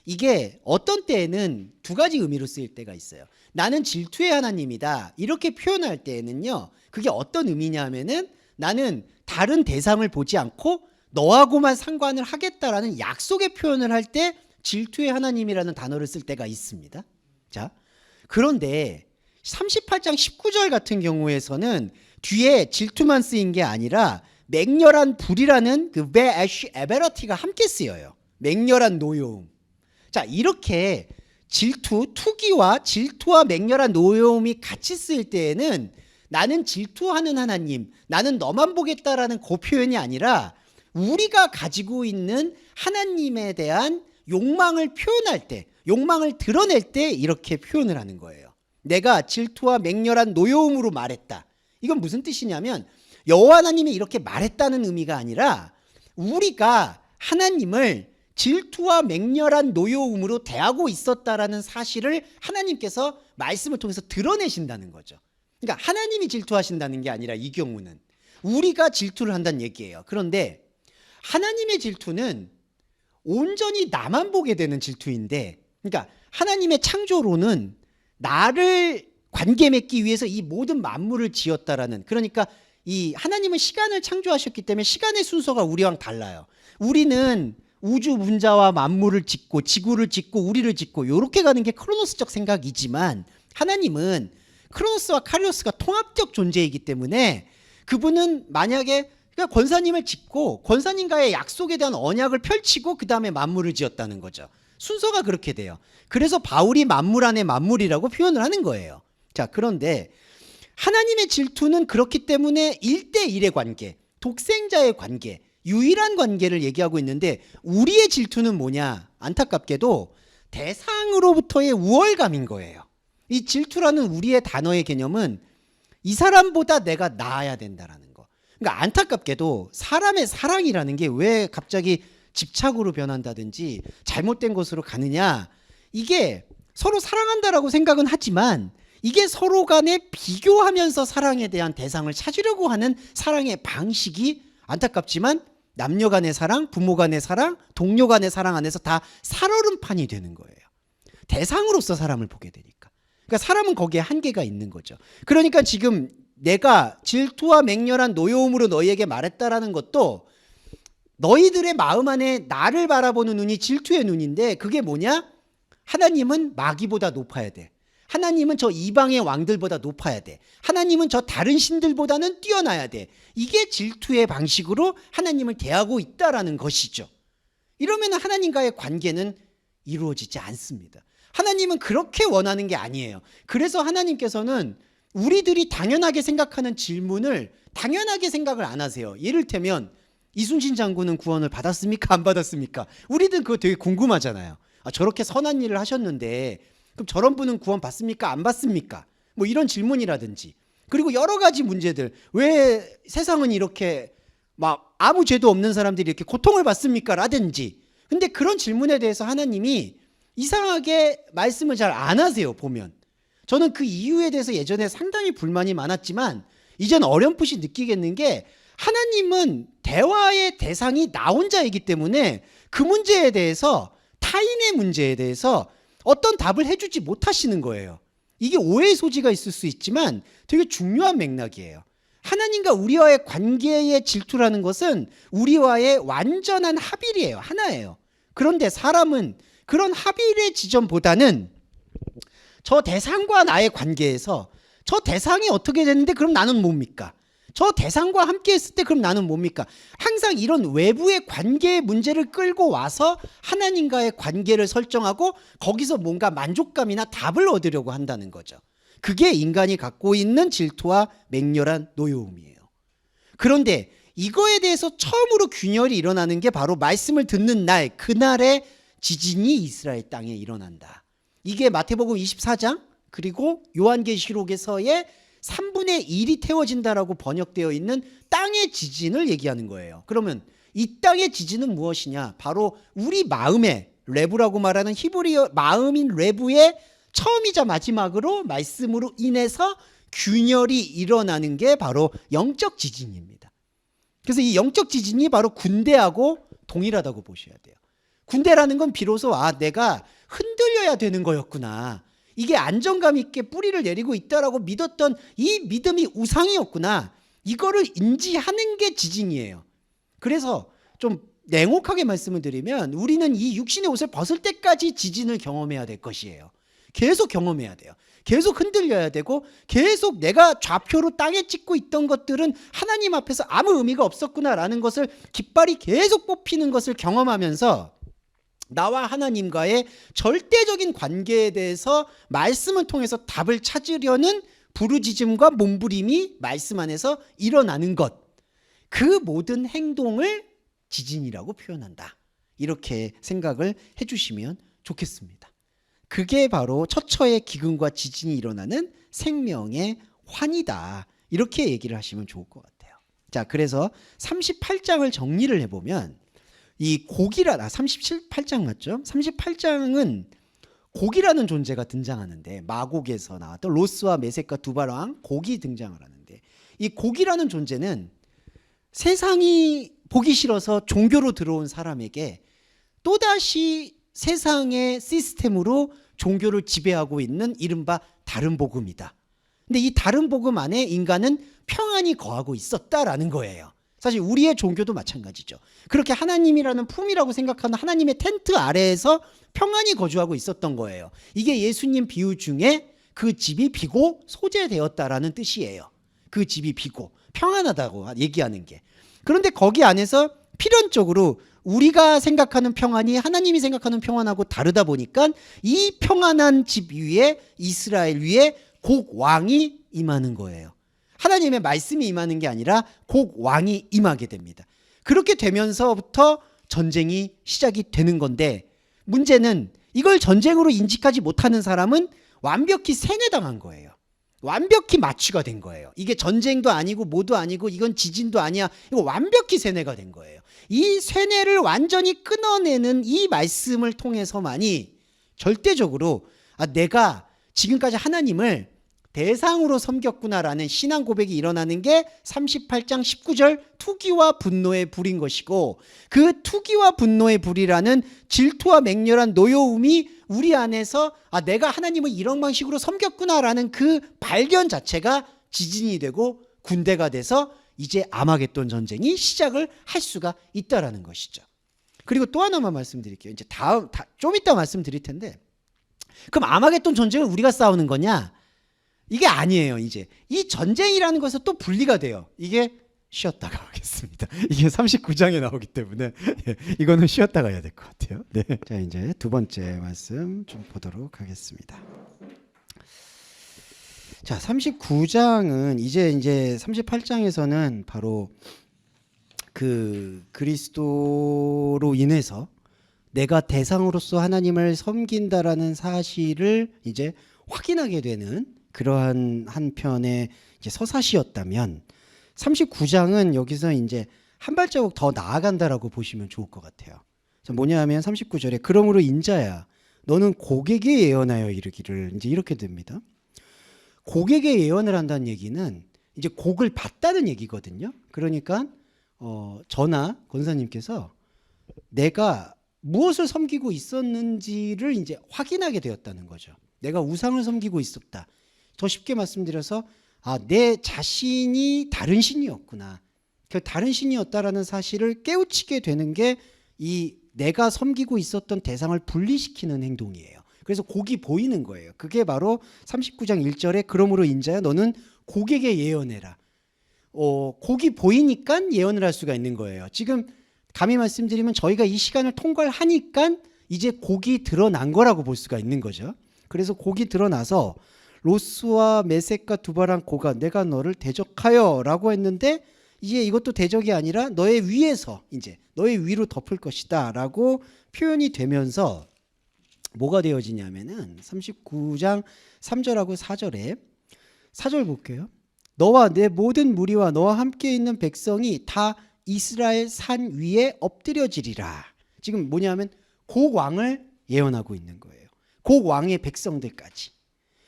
이게 어떤 때에는 두 가지 의미로 쓰일 때가 있어요. 나는 질투의 하나님이다 이렇게 표현할 때에는요, 그게 어떤 의미냐 하면은 나는 다른 대상을 보지 않고 너하고만 상관을 하겠다라는 약속의 표현을 할 때 질투의 하나님이라는 단어를 쓸 때가 있습니다. 자, 그런데 38장 19절 같은 경우에서는 뒤에 질투만 쓰인 게 아니라 맹렬한 불이라는 그 베에쉬 에베러티가 함께 쓰여요. 맹렬한 노여움. 자, 이렇게 질투, 투기와 질투와 맹렬한 노여움이 같이 쓰일 때에는 나는 질투하는 하나님, 나는 너만 보겠다라는 그 표현이 아니라 우리가 가지고 있는 하나님에 대한 욕망을 표현할 때, 욕망을 드러낼 때 이렇게 표현을 하는 거예요. 내가 질투와 맹렬한 노여움으로 말했다. 이건 무슨 뜻이냐면 여호와 하나님이 이렇게 말했다는 의미가 아니라 우리가 하나님을 질투와 맹렬한 노여움으로 대하고 있었다라는 사실을 하나님께서 말씀을 통해서 드러내신다는 거죠. 그러니까 하나님이 질투하신다는 게 아니라 이 경우는 우리가 질투를 한다는 얘기예요. 그런데 하나님의 질투는 온전히 나만 보게 되는 질투인데, 그러니까 하나님의 창조로는 나를 관계 맺기 위해서 이 모든 만물을 지었다라는, 그러니까 이 하나님은 시간을 창조하셨기 때문에 시간의 순서가 우리랑 달라요. 우리는 우주 문자와 만물을 짓고 지구를 짓고 우리를 짓고 이렇게 가는 게 크로노스적 생각이지만, 하나님은 크로노스와 카리오스가 통합적 존재이기 때문에 그분은 만약에 그러니까 권사님을 짓고 권사님과의 약속에 대한 언약을 펼치고 그 다음에 만물을 지었다는 거죠. 순서가 그렇게 돼요. 그래서 바울이 만물 안에 만물이라고 표현을 하는 거예요. 자, 그런데 하나님의 질투는 그렇기 때문에 1대1의 관계, 독생자의 관계, 유일한 관계를 얘기하고 있는데, 우리의 질투는 뭐냐? 안타깝게도 대상으로부터의 우월감인 거예요. 이 질투라는 우리의 단어의 개념은 이 사람보다 내가 나아야 된다라는 거. 그러니까 안타깝게도 사람의 사랑이라는 게 왜 갑자기 집착으로 변한다든지 잘못된 것으로 가느냐, 이게 서로 사랑한다라고 생각은 하지만 이게 서로 간에 비교하면서 사랑에 대한 대상을 찾으려고 하는 사랑의 방식이 안타깝지만 남녀 간의 사랑, 부모 간의 사랑, 동료 간의 사랑 안에서 다 살얼음판이 되는 거예요. 대상으로서 사람을 보게 되니까. 그러니까 사람은 거기에 한계가 있는 거죠. 그러니까 지금 내가 질투와 맹렬한 노여움으로 너희에게 말했다라는 것도 너희들의 마음 안에 나를 바라보는 눈이 질투의 눈인데, 그게 뭐냐? 하나님은 마귀보다 높아야 돼. 하나님은 저 이방의 왕들보다 높아야 돼. 하나님은 저 다른 신들보다는 뛰어나야 돼. 이게 질투의 방식으로 하나님을 대하고 있다라는 것이죠. 이러면 하나님과의 관계는 이루어지지 않습니다. 하나님은 그렇게 원하는 게 아니에요. 그래서 하나님께서는 우리들이 당연하게 생각하는 질문을 당연하게 생각을 안 하세요. 예를테면 이순신 장군은 구원을 받았습니까? 안 받았습니까? 우리들 그거 되게 궁금하잖아요. 아, 저렇게 선한 일을 하셨는데 그럼 저런 분은 구원 받습니까? 안 받습니까? 뭐 이런 질문이라든지, 그리고 여러 가지 문제들, 왜 세상은 이렇게 막 아무 죄도 없는 사람들이 이렇게 고통을 받습니까? 라든지. 근데 그런 질문에 대해서 하나님이 이상하게 말씀을 잘 안 하세요. 보면 저는 그 이유에 대해서 예전에 상당히 불만이 많았지만 이제는 어렴풋이 느끼겠는 게, 하나님은 대화의 대상이 나 혼자이기 때문에 그 문제에 대해서, 타인의 문제에 대해서 어떤 답을 해주지 못하시는 거예요. 이게 오해의 소지가 있을 수 있지만 되게 중요한 맥락이에요. 하나님과 우리와의 관계의 질투라는 것은 우리와의 완전한 합일이에요. 하나예요. 그런데 사람은 그런 합일의 지점보다는 저 대상과 나의 관계에서 저 대상이 어떻게 되는데 그럼 나는 뭡니까? 저 대상과 함께 했을 때 그럼 나는 뭡니까? 항상 이런 외부의 관계의 문제를 끌고 와서 하나님과의 관계를 설정하고 거기서 뭔가 만족감이나 답을 얻으려고 한다는 거죠. 그게 인간이 갖고 있는 질투와 맹렬한 노여움이에요. 그런데 이거에 대해서 처음으로 균열이 일어나는 게 바로 말씀을 듣는 날, 그날의 지진이 이스라엘 땅에 일어난다. 이게 마태복음 24장 그리고 요한계시록에서의 3분의 1이 태워진다라고 번역되어 있는 땅의 지진을 얘기하는 거예요. 그러면 이 땅의 지진은 무엇이냐? 바로 우리 마음의 레부라고 말하는 히브리어 마음인 레부의 처음이자 마지막으로 말씀으로 인해서 균열이 일어나는 게 바로 영적 지진입니다. 그래서 이 영적 지진이 바로 군대하고 동일하다고 보셔야 돼요. 군대라는 건 비로소 내가 흔들려야 되는 거였구나. 이게 안정감 있게 뿌리를 내리고 있다라고 믿었던 이 믿음이 우상이었구나. 이거를 인지하는 게 지진이에요. 그래서 좀 냉혹하게 말씀을 드리면 우리는 이 육신의 옷을 벗을 때까지 지진을 경험해야 될 것이에요. 계속 경험해야 돼요. 계속 흔들려야 되고 계속 내가 좌표로 땅에 찍고 있던 것들은 하나님 앞에서 아무 의미가 없었구나라는 것을 깃발이 계속 뽑히는 것을 경험하면서 나와 하나님과의 절대적인 관계에 대해서 말씀을 통해서 답을 찾으려는 부르짖음과 몸부림이 말씀 안에서 일어나는 것, 그 모든 행동을 지진이라고 표현한다. 이렇게 생각을 해주시면 좋겠습니다. 그게 바로 처처의 기근과 지진이 일어나는 생명의 환이다. 이렇게 얘기를 하시면 좋을 것 같아요. 자, 그래서 38장을 정리를 해보면 이 곡이라 38장 맞죠? 38장은 곡이라는 존재가 등장하는데 마곡에서 나왔던 로스와 메섹과 두발왕 곡이 등장을 하는데 이 곡이라는 존재는 세상이 보기 싫어서 종교로 들어온 사람에게 또다시 세상의 시스템으로 종교를 지배하고 있는 이른바 다른 복음이다. 근데 이 다른 복음 안에 인간은 평안이 거하고 있었다라는 거예요. 사실 우리의 종교도 마찬가지죠. 그렇게 하나님이라는 품이라고 생각하는 하나님의 텐트 아래에서 평안히 거주하고 있었던 거예요. 이게 예수님 비유 중에 그 집이 비고 소재되었다라는 뜻이에요. 그 집이 비고 평안하다고 얘기하는 게. 그런데 거기 안에서 필연적으로 우리가 생각하는 평안이 하나님이 생각하는 평안하고 다르다 보니까 이 평안한 집 위에 이스라엘 위에 곡 왕이 임하는 거예요. 하나님의 말씀이 임하는 게 아니라 곡 왕이 임하게 됩니다. 그렇게 되면서부터 전쟁이 시작이 되는 건데 문제는 이걸 전쟁으로 인식하지 못하는 사람은 완벽히 세뇌당한 거예요. 완벽히 마취가 된 거예요. 이게 전쟁도 아니고 뭐도 아니고 이건 지진도 아니야. 이거 완벽히 세뇌가 된 거예요. 이 세뇌를 완전히 끊어내는 이 말씀을 통해서만이 절대적으로 내가 지금까지 하나님을 대상으로 섬겼구나라는 신앙 고백이 일어나는 게 38장 19절 투기와 분노의 불인 것이고 그 투기와 분노의 불이라는 질투와 맹렬한 노여움이 우리 안에서 내가 하나님을 이런 방식으로 섬겼구나라는 그 발견 자체가 지진이 되고 군대가 돼서 이제 아마겟돈 전쟁이 시작을 할 수가 있다라는 것이죠. 그리고 또 하나만 말씀드릴게요. 이제 좀 이따 말씀드릴 텐데 그럼 아마겟돈 전쟁을 우리가 싸우는 거냐? 이게 아니에요. 이제 이 전쟁이라는 것에서 또 분리가 돼요. 이게 쉬었다가 하겠습니다. 이게 39장에 나오기 때문에 이거는 쉬었다가 해야 될 것 같아요. 네. 자, 이제 두 번째 말씀 좀 보도록 하겠습니다. 자, 39장은 이제 38장에서는 바로 그 그리스도로 인해서 내가 대상으로서 하나님을 섬긴다라는 사실을 이제 확인하게 되는 그러한 한편의 이제 서사시였다면 39장은 여기서 이제 한 발자국 더 나아간다라고 보시면 좋을 것 같아요. 뭐냐면 39절에 그러므로 인자야 너는 고객에 예언하여 이르기를 이제 이렇게 됩니다. 고객에 예언을 한다는 얘기는 이제 곡을 봤다는 얘기거든요. 그러니까 저나 권사님께서 내가 무엇을 섬기고 있었는지를 이제 확인하게 되었다는 거죠. 내가 우상을 섬기고 있었다. 더 쉽게 말씀드려서 내 자신이 다른 신이었구나. 그 다른 신이었다라는 사실을 깨우치게 되는 게 이 내가 섬기고 있었던 대상을 분리시키는 행동이에요. 그래서 곡이 보이는 거예요. 그게 바로 39장 1절에 그러므로 인자야 너는 고객에 예언해라. 곡이 보이니까 예언을 할 수가 있는 거예요. 지금 감히 말씀드리면 저희가 이 시간을 통과하니까 이제 곡이 드러난 거라고 볼 수가 있는 거죠. 그래서 곡이 드러나서 로스와 메섹과 두바랑 고가 내가 너를 대적하여 라고 했는데 이제 이것도 대적이 아니라 너의 위에서 이제 너의 위로 덮을 것이다 라고 표현이 되면서 뭐가 되어지냐면은 39장 3절하고 4절에 4절 볼게요. 너와 내 모든 무리와 너와 함께 있는 백성이 다 이스라엘 산 위에 엎드려지리라. 지금 뭐냐면 곡 왕을 예언하고 있는 거예요. 곡 왕의 백성들까지.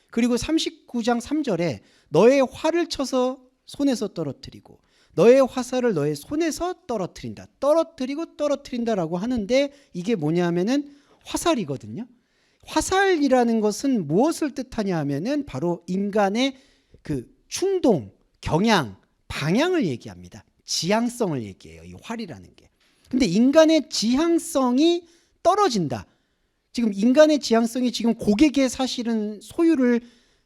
그리고 39장 3절에 너의 활을 쳐서 손에서 떨어뜨리고 너의 화살을 너의 손에서 떨어뜨린다. 떨어뜨린다라고 하는데 이게 뭐냐면은 화살이거든요. 화살이라는 것은 무엇을 뜻하냐 하면은 바로 인간의 그 충동, 경향, 방향을 얘기합니다. 지향성을 얘기해요. 이 활이라는 게. 근데 인간의 지향성이 떨어진다. 지금 인간의 지향성이 지금 곡에게 사실은 소유를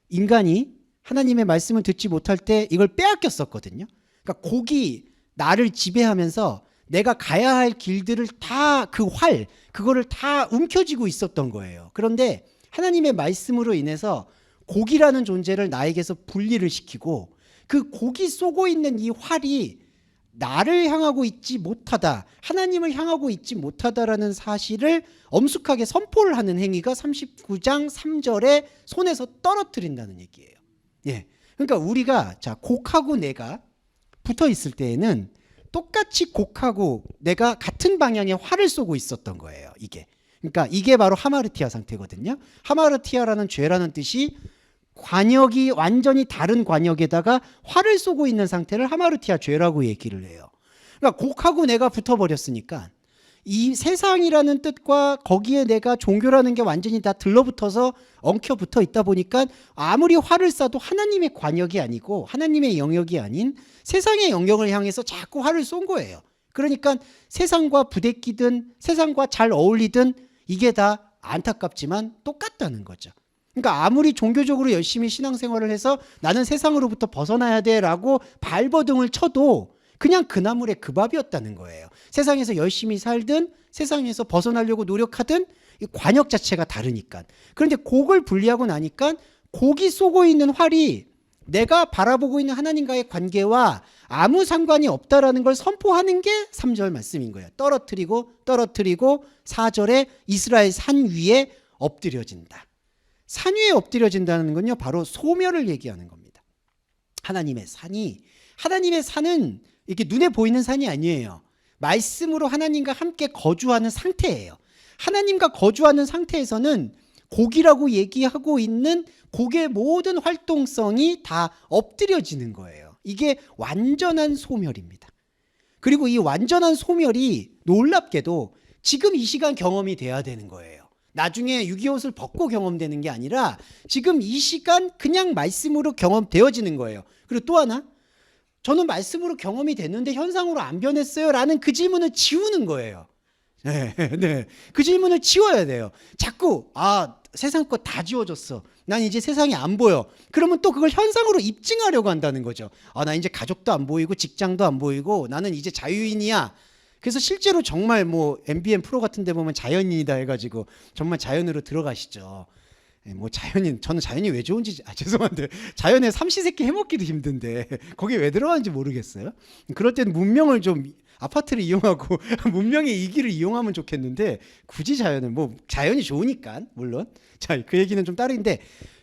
인간이 하나님의 말씀을 듣지 못할 때 이걸 빼앗겼었거든요. 그러니까 곡이 나를 지배하면서 내가 가야 할 길들을 다 그 활, 그거를 다 움켜쥐고 있었던 거예요. 그런데 하나님의 말씀으로 인해서 곡이라는 존재를 나에게서 분리를 시키고 그 곡이 쏘고 있는 이 활이 나를 향하고 있지 못하다, 하나님을 향하고 있지 못하다라는 사실을 엄숙하게 선포를 하는 행위가 39장 3절에 손에서 떨어뜨린다는 얘기예요. 예. 그러니까 우리가 자, 곡하고 내가 붙어 있을 때에는 똑같이 곡하고 내가 같은 방향에 활을 쏘고 있었던 거예요. 이게. 그러니까 이게 바로 하마르티아 상태거든요. 하마르티아라는 죄라는 뜻이 관역이 완전히 다른 관역에다가 활을 쏘고 있는 상태를 하마르티아 죄라고 얘기를 해요. 그러니까 곡하고 내가 붙어버렸으니까 이 세상이라는 뜻과 거기에 내가 종교라는 게 완전히 다 들러붙어서 엉켜붙어 있다 보니까 아무리 활을 쏴도 하나님의 관역이 아니고 하나님의 영역이 아닌 세상의 영역을 향해서 자꾸 활을 쏜 거예요. 그러니까 세상과 부대끼든 세상과 잘 어울리든 이게 다 안타깝지만 똑같다는 거죠. 그러니까 아무리 종교적으로 열심히 신앙생활을 해서 나는 세상으로부터 벗어나야 돼라고 발버둥을 쳐도 그냥 그 나물의 그 밥이었다는 거예요. 세상에서 열심히 살든 세상에서 벗어나려고 노력하든 이 관역 자체가 다르니까. 그런데 곡을 분리하고 나니까 곡이 쏘고 있는 활이 내가 바라보고 있는 하나님과의 관계와 아무 상관이 없다라는 걸 선포하는 게 3절 말씀인 거예요. 떨어뜨리고 4절에 이스라엘 산 위에 엎드려진다. 산 위에 엎드려진다는 건요, 바로 소멸을 얘기하는 겁니다. 하나님의 산은 이렇게 눈에 보이는 산이 아니에요. 말씀으로 하나님과 함께 거주하는 상태예요. 하나님과 거주하는 상태에서는 곡이라고 얘기하고 있는 곡의 모든 활동성이 다 엎드려지는 거예요. 이게 완전한 소멸입니다. 그리고 이 완전한 소멸이 놀랍게도 지금 이 시간 경험이 돼야 되는 거예요. 나중에 유기옷을 벗고 경험되는 게 아니라 지금 이 시간 그냥 말씀으로 경험되어지는 거예요. 그리고 또 하나, 저는 말씀으로 경험이 됐는데 현상으로 안 변했어요 라는 그 질문을 지우는 거예요. 네. 그 질문을 지워야 돼요. 자꾸 세상 거 다 지워졌어, 난 이제 세상이 안 보여, 그러면 또 그걸 현상으로 입증하려고 한다는 거죠. 나 이제 가족도 안 보이고 직장도 안 보이고 나는 이제 자유인이야. 그래서 실제로 정말 뭐 MBN 프로 같은 데 보면 자연인이다 해가지고 정말 자연으로 들어가시죠. 뭐 자연인, 저는 자연이 왜 좋은지 죄송한데 자연에 삼시세끼 해먹기도 힘든데 거기에 왜 들어가는지 모르겠어요. 그럴 때는 문명을 좀 아파트를 이용하고 문명의 이기를 이용하면 좋겠는데 굳이 자연은 뭐 자연이 좋으니까 물론 자, 그 얘기는 좀 따로인데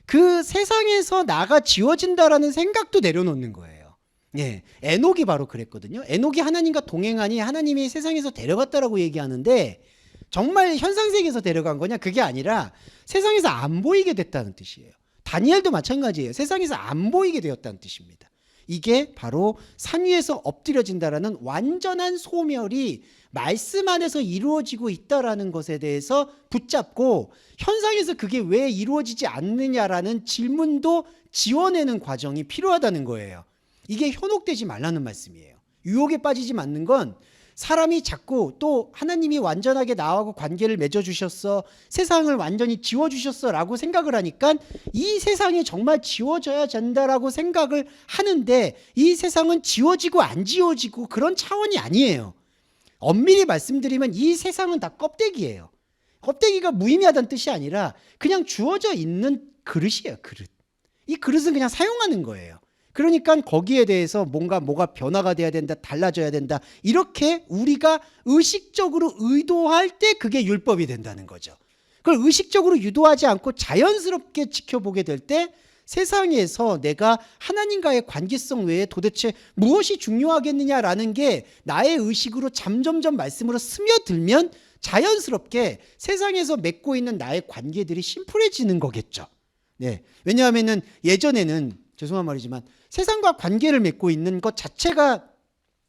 그 세상에서 나가 지워진다라는 생각도 내려놓는 거예요. 예, 에녹이 바로 그랬거든요. 에녹이 하나님과 동행하니 하나님이 세상에서 데려갔다라고 얘기하는데 정말 현상세계에서 데려간 거냐? 그게 아니라 세상에서 안 보이게 됐다는 뜻이에요. 다니엘도 마찬가지예요. 세상에서 안 보이게 되었다는 뜻입니다. 이게 바로 산 위에서 엎드려진다라는 완전한 소멸이 말씀 안에서 이루어지고 있다라는 것에 대해서 붙잡고 현상에서 그게 왜 이루어지지 않느냐라는 질문도 지워내는 과정이 필요하다는 거예요. 이게 현혹되지 말라는 말씀이에요. 유혹에 빠지지 않는 건 사람이 자꾸 또 하나님이 완전하게 나하고 관계를 맺어주셨어, 세상을 완전히 지워주셨어 라고 생각을 하니까 이 세상이 정말 지워져야 된다라고 생각을 하는데 이 세상은 지워지고 안 지워지고 그런 차원이 아니에요. 엄밀히 말씀드리면 이 세상은 다 껍데기예요. 껍데기가 무의미하다는 뜻이 아니라 그냥 주어져 있는 그릇이에요. 그릇. 이 그릇은 그냥 사용하는 거예요. 그러니까 거기에 대해서 뭐가 변화가 돼야 된다, 달라져야 된다, 이렇게 우리가 의식적으로 의도할 때 그게 율법이 된다는 거죠. 그걸 의식적으로 유도하지 않고 자연스럽게 지켜보게 될 때 세상에서 내가 하나님과의 관계성 외에 도대체 무엇이 중요하겠느냐라는 게 나의 의식으로 점점점 말씀으로 스며들면 자연스럽게 세상에서 맺고 있는 나의 관계들이 심플해지는 거겠죠. 네. 왜냐하면은 예전에는 죄송한 말이지만 세상과 관계를 맺고 있는 것 자체가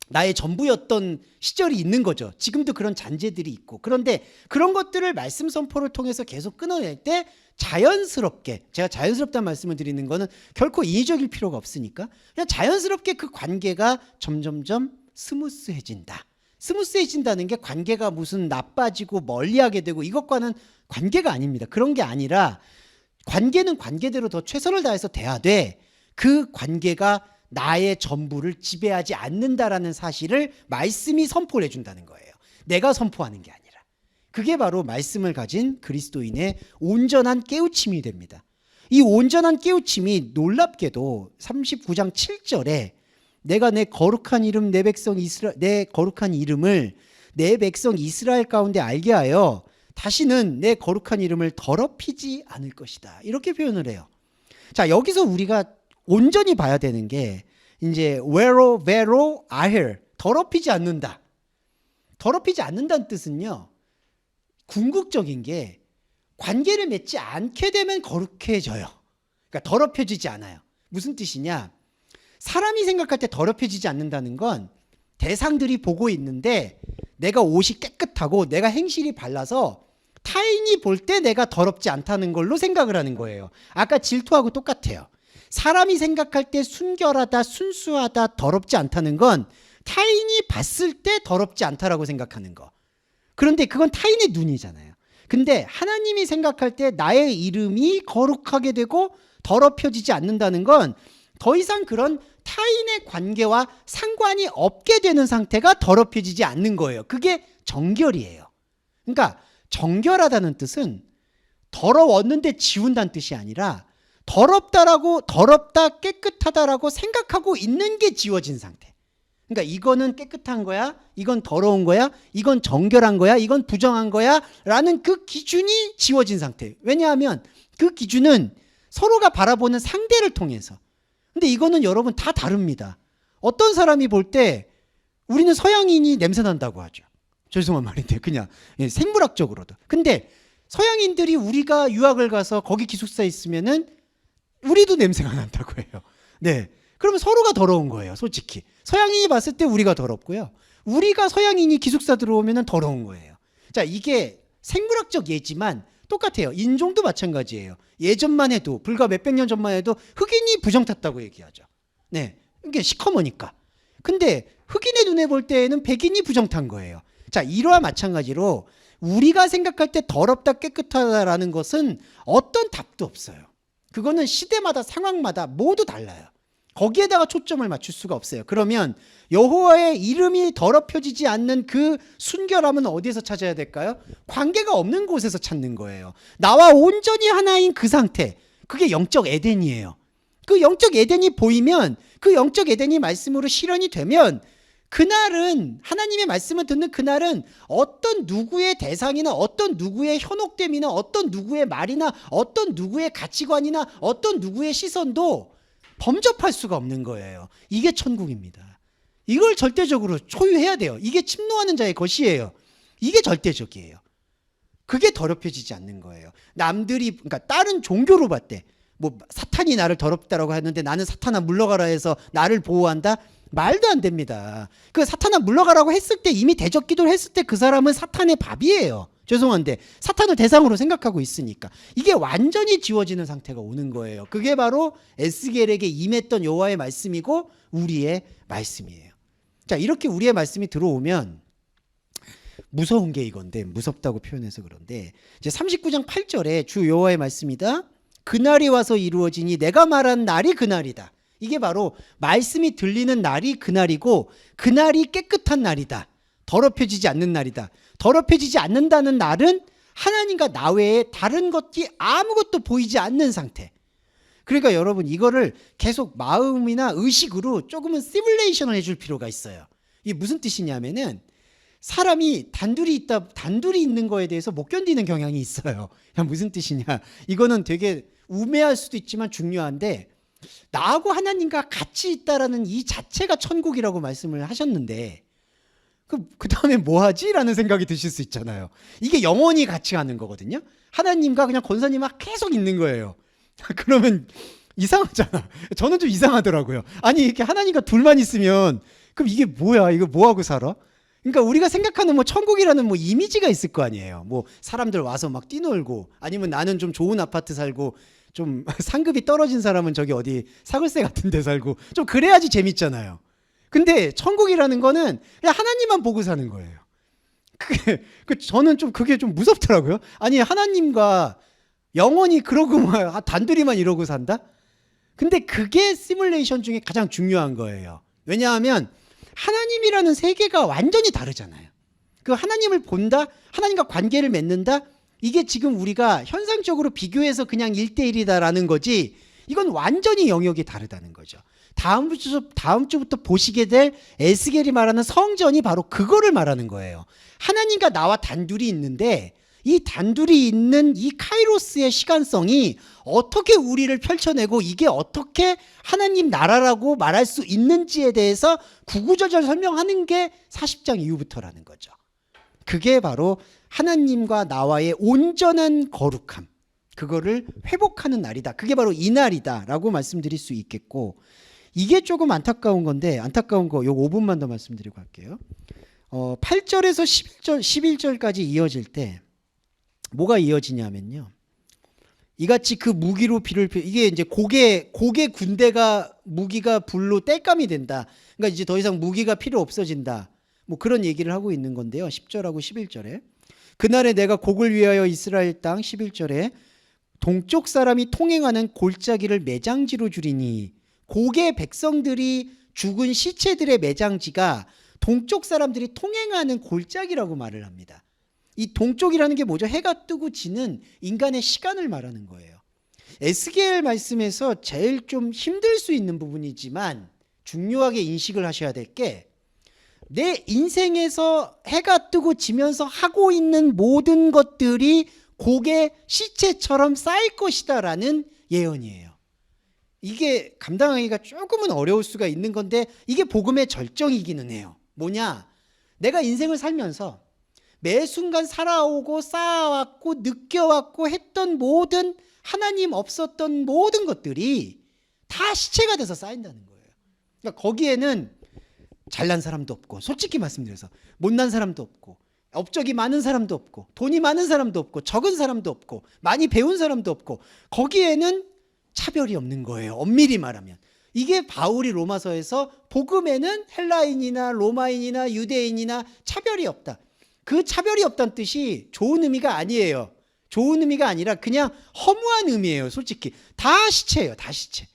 나의 전부였던 시절이 있는 거죠. 지금도 그런 잔재들이 있고. 그런데 그런 것들을 말씀 선포를 통해서 계속 끊어낼 때 자연스럽게, 제가 자연스럽다는 말씀을 드리는 거는 결코 인위적일 필요가 없으니까 그냥 자연스럽게 그 관계가 점점점 스무스해진다. 스무스해진다는 게 관계가 무슨 나빠지고 멀리하게 되고 이것과는 관계가 아닙니다. 그런 게 아니라 관계는 관계대로 더 최선을 다해서 돼야 돼. 그 관계가 나의 전부를 지배하지 않는다라는 사실을 말씀이 선포를 해준다는 거예요. 내가 선포하는 게 아니라. 그게 바로 말씀을 가진 그리스도인의 온전한 깨우침이 됩니다. 이 온전한 깨우침이 놀랍게도 39장 7절에 내가 내 거룩한 이름 내 거룩한 이름을 내 백성 이스라엘 가운데 알게 하여 다시는 내 거룩한 이름을 더럽히지 않을 것이다. 이렇게 표현을 해요. 자, 여기서 우리가 온전히 봐야 되는 게 이제 베로 아헬, 더럽히지 않는다. 더럽히지 않는다는 뜻은요, 궁극적인 게 관계를 맺지 않게 되면 거룩해져요. 그러니까 더럽혀지지 않아요. 무슨 뜻이냐? 사람이 생각할 때 더럽혀지지 않는다는 건 대상들이 보고 있는데 내가 옷이 깨끗하고 내가 행실이 발라서 타인이 볼 때 내가 더럽지 않다는 걸로 생각을 하는 거예요. 아까 질투하고 똑같아요. 사람이 생각할 때 순결하다, 순수하다, 더럽지 않다는 건 타인이 봤을 때 더럽지 않다라고 생각하는 거. 그런데 그건 타인의 눈이잖아요. 근데 하나님이 생각할 때 나의 이름이 거룩하게 되고 더럽혀지지 않는다는 건 더 이상 그런 타인의 관계와 상관이 없게 되는 상태가 더럽혀지지 않는 거예요. 그게 정결이에요. 그러니까 정결하다는 뜻은 더러웠는데 지운다는 뜻이 아니라 더럽다, 깨끗하다라고 생각하고 있는 게 지워진 상태. 그러니까 이거는 깨끗한 거야, 이건 더러운 거야, 이건 정결한 거야, 이건 부정한 거야 라는 그 기준이 지워진 상태. 왜냐하면 그 기준은 서로가 바라보는 상대를 통해서. 근데 이거는 여러분 다 다릅니다. 어떤 사람이 볼 때 우리는 서양인이 냄새 난다고 하죠. 죄송한 말인데 그냥 생물학적으로도. 근데 서양인들이 우리가 유학을 가서 거기 기숙사에 있으면은 우리도 냄새가 난다고 해요. 네. 그러면 서로가 더러운 거예요, 솔직히. 서양인이 봤을 때 우리가 더럽고요. 우리가 서양인이 기숙사 들어오면 더러운 거예요. 자, 이게 생물학적 예지만 똑같아요. 인종도 마찬가지예요. 예전만 해도, 불과 몇백 년 전만 해도 흑인이 부정 탔다고 얘기하죠. 네. 이게 시커머니까. 근데 흑인의 눈에 볼 때에는 백인이 부정 탄 거예요. 자, 이와 마찬가지로 우리가 생각할 때 더럽다, 깨끗하다라는 것은 어떤 답도 없어요. 그거는 시대마다 상황마다 모두 달라요. 거기에다가 초점을 맞출 수가 없어요. 그러면 여호와의 이름이 더럽혀지지 않는 그 순결함은 어디에서 찾아야 될까요? 관계가 없는 곳에서 찾는 거예요. 나와 온전히 하나인 그 상태, 그게 영적 에덴이에요. 그 영적 에덴이 보이면, 그 영적 에덴이 말씀으로 실현이 되면 그날은, 하나님의 말씀을 듣는 그날은 어떤 누구의 대상이나 어떤 누구의 현혹됨이나 어떤 누구의 말이나 어떤 누구의 가치관이나 어떤 누구의 시선도 범접할 수가 없는 거예요. 이게 천국입니다. 이걸 절대적으로 소유해야 돼요. 이게 침노하는 자의 것이에요. 이게 절대적이에요. 그게 더럽혀지지 않는 거예요. 남들이, 그러니까 다른 종교로 봤대. 뭐 사탄이 나를 더럽다라고 하는데 나는 사탄아 물러가라 해서 나를 보호한다? 말도 안 됩니다. 그 사탄아 물러가라고 했을 때, 이미 대적 기도를 했을 때 그 사람은 사탄의 밥이에요. 죄송한데 사탄을 대상으로 생각하고 있으니까 이게 완전히 지워지는 상태가 오는 거예요. 그게 바로 에스겔에게 임했던 여호와의 말씀이고 우리의 말씀이에요. 자, 이렇게 우리의 말씀이 들어오면 무서운 게 이건데, 무섭다고 표현해서 그런데, 이제 39장 8절에 주 여호와의 말씀이다. 그날이 와서 이루어지니 내가 말한 날이 그날이다. 이게 바로 말씀이 들리는 날이 그날이고, 그날이 깨끗한 날이다. 더럽혀지지 않는 날이다. 더럽혀지지 않는다는 날은 하나님과 나 외에 다른 것이 아무것도 보이지 않는 상태. 그러니까 여러분, 이거를 계속 마음이나 의식으로 조금은 시뮬레이션을 해줄 필요가 있어요. 이게 무슨 뜻이냐면은, 사람이 단둘이 있는 거에 대해서 못 견디는 경향이 있어요. 무슨 뜻이냐? 이거는 되게 우매할 수도 있지만 중요한데, 나하고 하나님과 같이 있다라는 이 자체가 천국이라고 말씀을 하셨는데, 그 다음에 뭐 하지? 라는 생각이 드실 수 있잖아요. 이게 영원히 같이 가는 거거든요. 하나님과 그냥 권사님과 계속 있는 거예요. 그러면 이상하잖아. 저는 좀 이상하더라고요. 아니, 이렇게 하나님과 둘만 있으면, 그럼 이게 뭐야? 이거 뭐 하고 살아? 그러니까 우리가 생각하는 뭐 천국이라는 뭐 이미지가 있을 거 아니에요. 뭐 사람들 와서 막 뛰놀고, 아니면 나는 좀 좋은 아파트 살고, 좀 상급이 떨어진 사람은 저기 어디 사글세 같은 데 살고, 좀 그래야지 재밌잖아요. 근데 천국이라는 거는 그냥 하나님만 보고 사는 거예요. 저는 좀 그게 좀 무섭더라고요. 아니, 하나님과 영원히 그러고 단둘이만 이러고 산다? 근데 그게 시뮬레이션 중에 가장 중요한 거예요. 왜냐하면 하나님이라는 세계가 완전히 다르잖아요. 그 하나님을 본다, 하나님과 관계를 맺는다, 이게 지금 우리가 현상적으로 비교해서 그냥 1대1이다라는 거지, 이건 완전히 영역이 다르다는 거죠. 다음 주부터 보시게 될 에스겔이 말하는 성전이 바로 그거를 말하는 거예요. 하나님과 나와 단둘이 있는데, 이 단둘이 있는 이 카이로스의 시간성이 어떻게 우리를 펼쳐내고 이게 어떻게 하나님 나라라고 말할 수 있는지에 대해서 구구절절 설명하는 게 40장 이후부터라는 거죠. 그게 바로 하나님과 나와의 온전한 거룩함, 그거를 회복하는 날이다. 그게 바로 이 날이다라고 말씀드릴 수 있겠고, 이게 조금 안타까운 건데, 안타까운 거 요 5분만 더 말씀드리고 갈게요. 8절에서 11절까지 이어질 때 뭐가 이어지냐면요, 이같이 그 무기로 이게 이제 고개 군대가 무기가 불로 땔감이 된다. 그러니까 이제 더 이상 무기가 필요 없어진다. 뭐 그런 얘기를 하고 있는 건데요. 10절하고 11절에 그날에 내가 곡을 위하여 이스라엘 땅 11절에 동쪽 사람이 통행하는 골짜기를 매장지로 주리니, 곡의 백성들이 죽은 시체들의 매장지가 동쪽 사람들이 통행하는 골짜기라고 말을 합니다. 이 동쪽이라는 게 뭐죠? 해가 뜨고 지는 인간의 시간을 말하는 거예요. 에스겔 말씀에서 제일 좀 힘들 수 있는 부분이지만 중요하게 인식을 하셔야 될 게, 내 인생에서 해가 뜨고 지면서 하고 있는 모든 것들이 곡의 시체처럼 쌓일 것이다라는 예언이에요. 이게 감당하기가 조금은 어려울 수가 있는 건데, 이게 복음의 절정이기는 해요. 뭐냐? 내가 인생을 살면서 매 순간 살아오고 쌓아왔고 느껴왔고 했던 모든, 하나님 없었던 모든 것들이 다 시체가 돼서 쌓인다는 거예요. 그러니까 거기에는 잘난 사람도 없고, 솔직히 말씀드려서 못난 사람도 없고, 업적이 많은 사람도 없고, 돈이 많은 사람도 없고, 적은 사람도 없고, 많이 배운 사람도 없고, 거기에는 차별이 없는 거예요. 엄밀히 말하면. 이게 바울이 로마서에서 복음에는 헬라인이나 로마인이나 유대인이나 차별이 없다. 그 차별이 없다는 뜻이 좋은 의미가 아니에요. 좋은 의미가 아니라 그냥 허무한 의미예요. 솔직히 다 시체예요. 다 시체.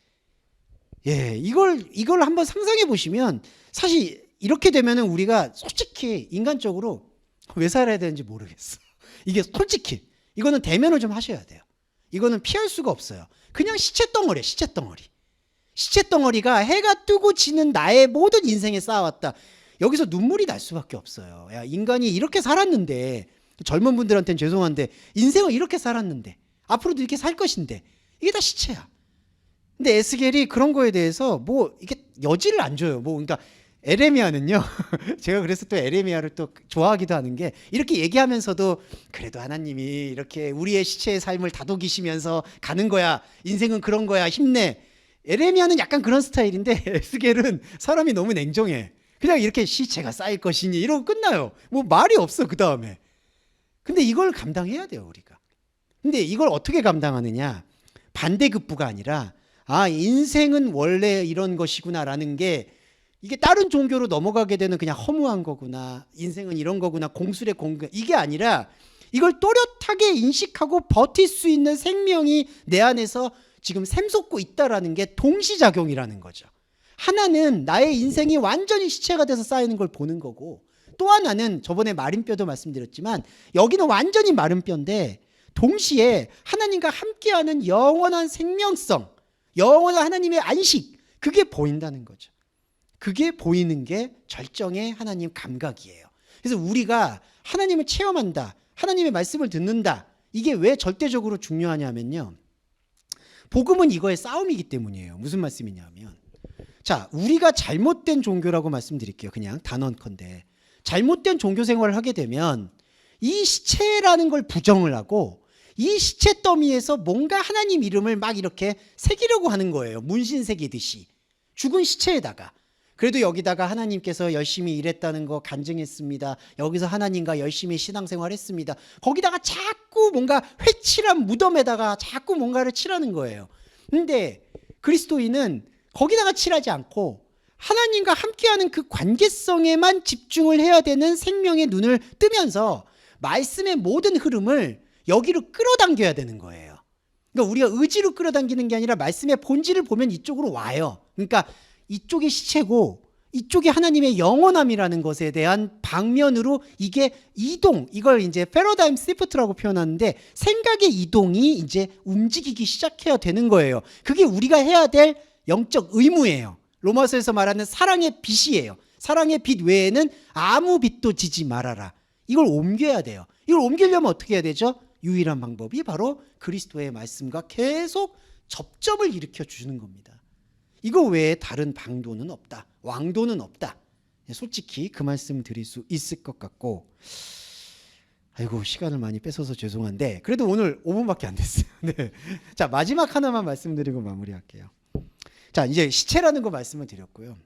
예, 이걸 한번 상상해 보시면, 사실 이렇게 되면은 우리가 솔직히 인간적으로 왜 살아야 되는지 모르겠어. 이게 솔직히 이거는 대면을 좀 하셔야 돼요. 이거는 피할 수가 없어요. 그냥 시체 덩어리야, 시체 덩어리. 시체 덩어리가 해가 뜨고 지는 나의 모든 인생에 쌓아왔다. 여기서 눈물이 날 수밖에 없어요. 야, 인간이 이렇게 살았는데, 젊은 분들한테는 죄송한데, 인생을 이렇게 살았는데, 앞으로도 이렇게 살 것인데, 이게 다 시체야. 근데 에스겔이 그런 거에 대해서 뭐 이게 여지를 안 줘요. 뭐 그러니까 에레미야는요. 제가 그래서 또 에레미야를 또 좋아하기도 하는 게, 이렇게 얘기하면서도 그래도 하나님이 이렇게 우리의 시체의 삶을 다독이시면서 가는 거야. 인생은 그런 거야. 힘내. 에레미야는 약간 그런 스타일인데, 에스겔은 사람이 너무 냉정해. 그냥 이렇게 시체가 쌓일 것이니 이러고 끝나요. 뭐 말이 없어 그 다음에. 근데 이걸 감당해야 돼요, 우리가. 근데 이걸 어떻게 감당하느냐? 반대급부가 아니라, 아, 인생은 원래 이런 것이구나라는 게, 이게 다른 종교로 넘어가게 되는 그냥 허무한 거구나, 인생은 이런 거구나, 공술의 공간, 이게 아니라 이걸 또렷하게 인식하고 버틸 수 있는 생명이 내 안에서 지금 샘솟고 있다라는 게 동시작용이라는 거죠. 하나는 나의 인생이 완전히 시체가 돼서 쌓이는 걸 보는 거고, 또 하나는 저번에 마른 뼈도 말씀드렸지만 여기는 완전히 마른 뼈인데 동시에 하나님과 함께하는 영원한 생명성, 영원한 하나님의 안식, 그게 보인다는 거죠. 그게 보이는 게 절정의 하나님 감각이에요. 그래서 우리가 하나님을 체험한다, 하나님의 말씀을 듣는다, 이게 왜 절대적으로 중요하냐면요, 복음은 이거의 싸움이기 때문이에요. 무슨 말씀이냐면, 자, 우리가 잘못된 종교라고 말씀드릴게요. 그냥 단언컨대 잘못된 종교 생활을 하게 되면 이 시체라는 걸 부정을 하고 이 시체 더미에서 뭔가 하나님 이름을 막 이렇게 새기려고 하는 거예요. 문신 새기듯이. 죽은 시체에다가. 그래도 여기다가 하나님께서 열심히 일했다는 거 간증했습니다. 여기서 하나님과 열심히 신앙생활 했습니다. 거기다가 자꾸 뭔가 회칠한 무덤에다가 자꾸 뭔가를 칠하는 거예요. 근데 그리스도인은 거기다가 칠하지 않고 하나님과 함께하는 그 관계성에만 집중을 해야 되는 생명의 눈을 뜨면서 말씀의 모든 흐름을 여기로 끌어당겨야 되는 거예요. 그러니까 우리가 의지로 끌어당기는 게 아니라 말씀의 본질을 보면 이쪽으로 와요. 그러니까 이쪽이 시체고 이쪽이 하나님의 영원함이라는 것에 대한 방면으로 이게 이동, 이걸 이제 패러다임 시프트라고 표현하는데 생각의 이동이 이제 움직이기 시작해야 되는 거예요. 그게 우리가 해야 될 영적 의무예요. 로마서에서 말하는 사랑의 빛이에요. 사랑의 빛 외에는 아무 빛도 지지 말아라. 이걸 옮겨야 돼요. 이걸 옮기려면 어떻게 해야 되죠? 유일한 방법이 바로 그리스도의 말씀과 계속 접점을 일으켜 주는 겁니다. 이거 외에 다른 방도는 없다. 왕도는 없다. 솔직히 그 말씀 드릴 수 있을 것 같고, 아이고 시간을 많이 뺏어서 죄송한데 그래도 오늘 5분밖에 안 됐어요. 네. 자, 마지막 하나만 말씀드리고 마무리할게요. 자, 이제 시체라는 거 말씀을 드렸고요.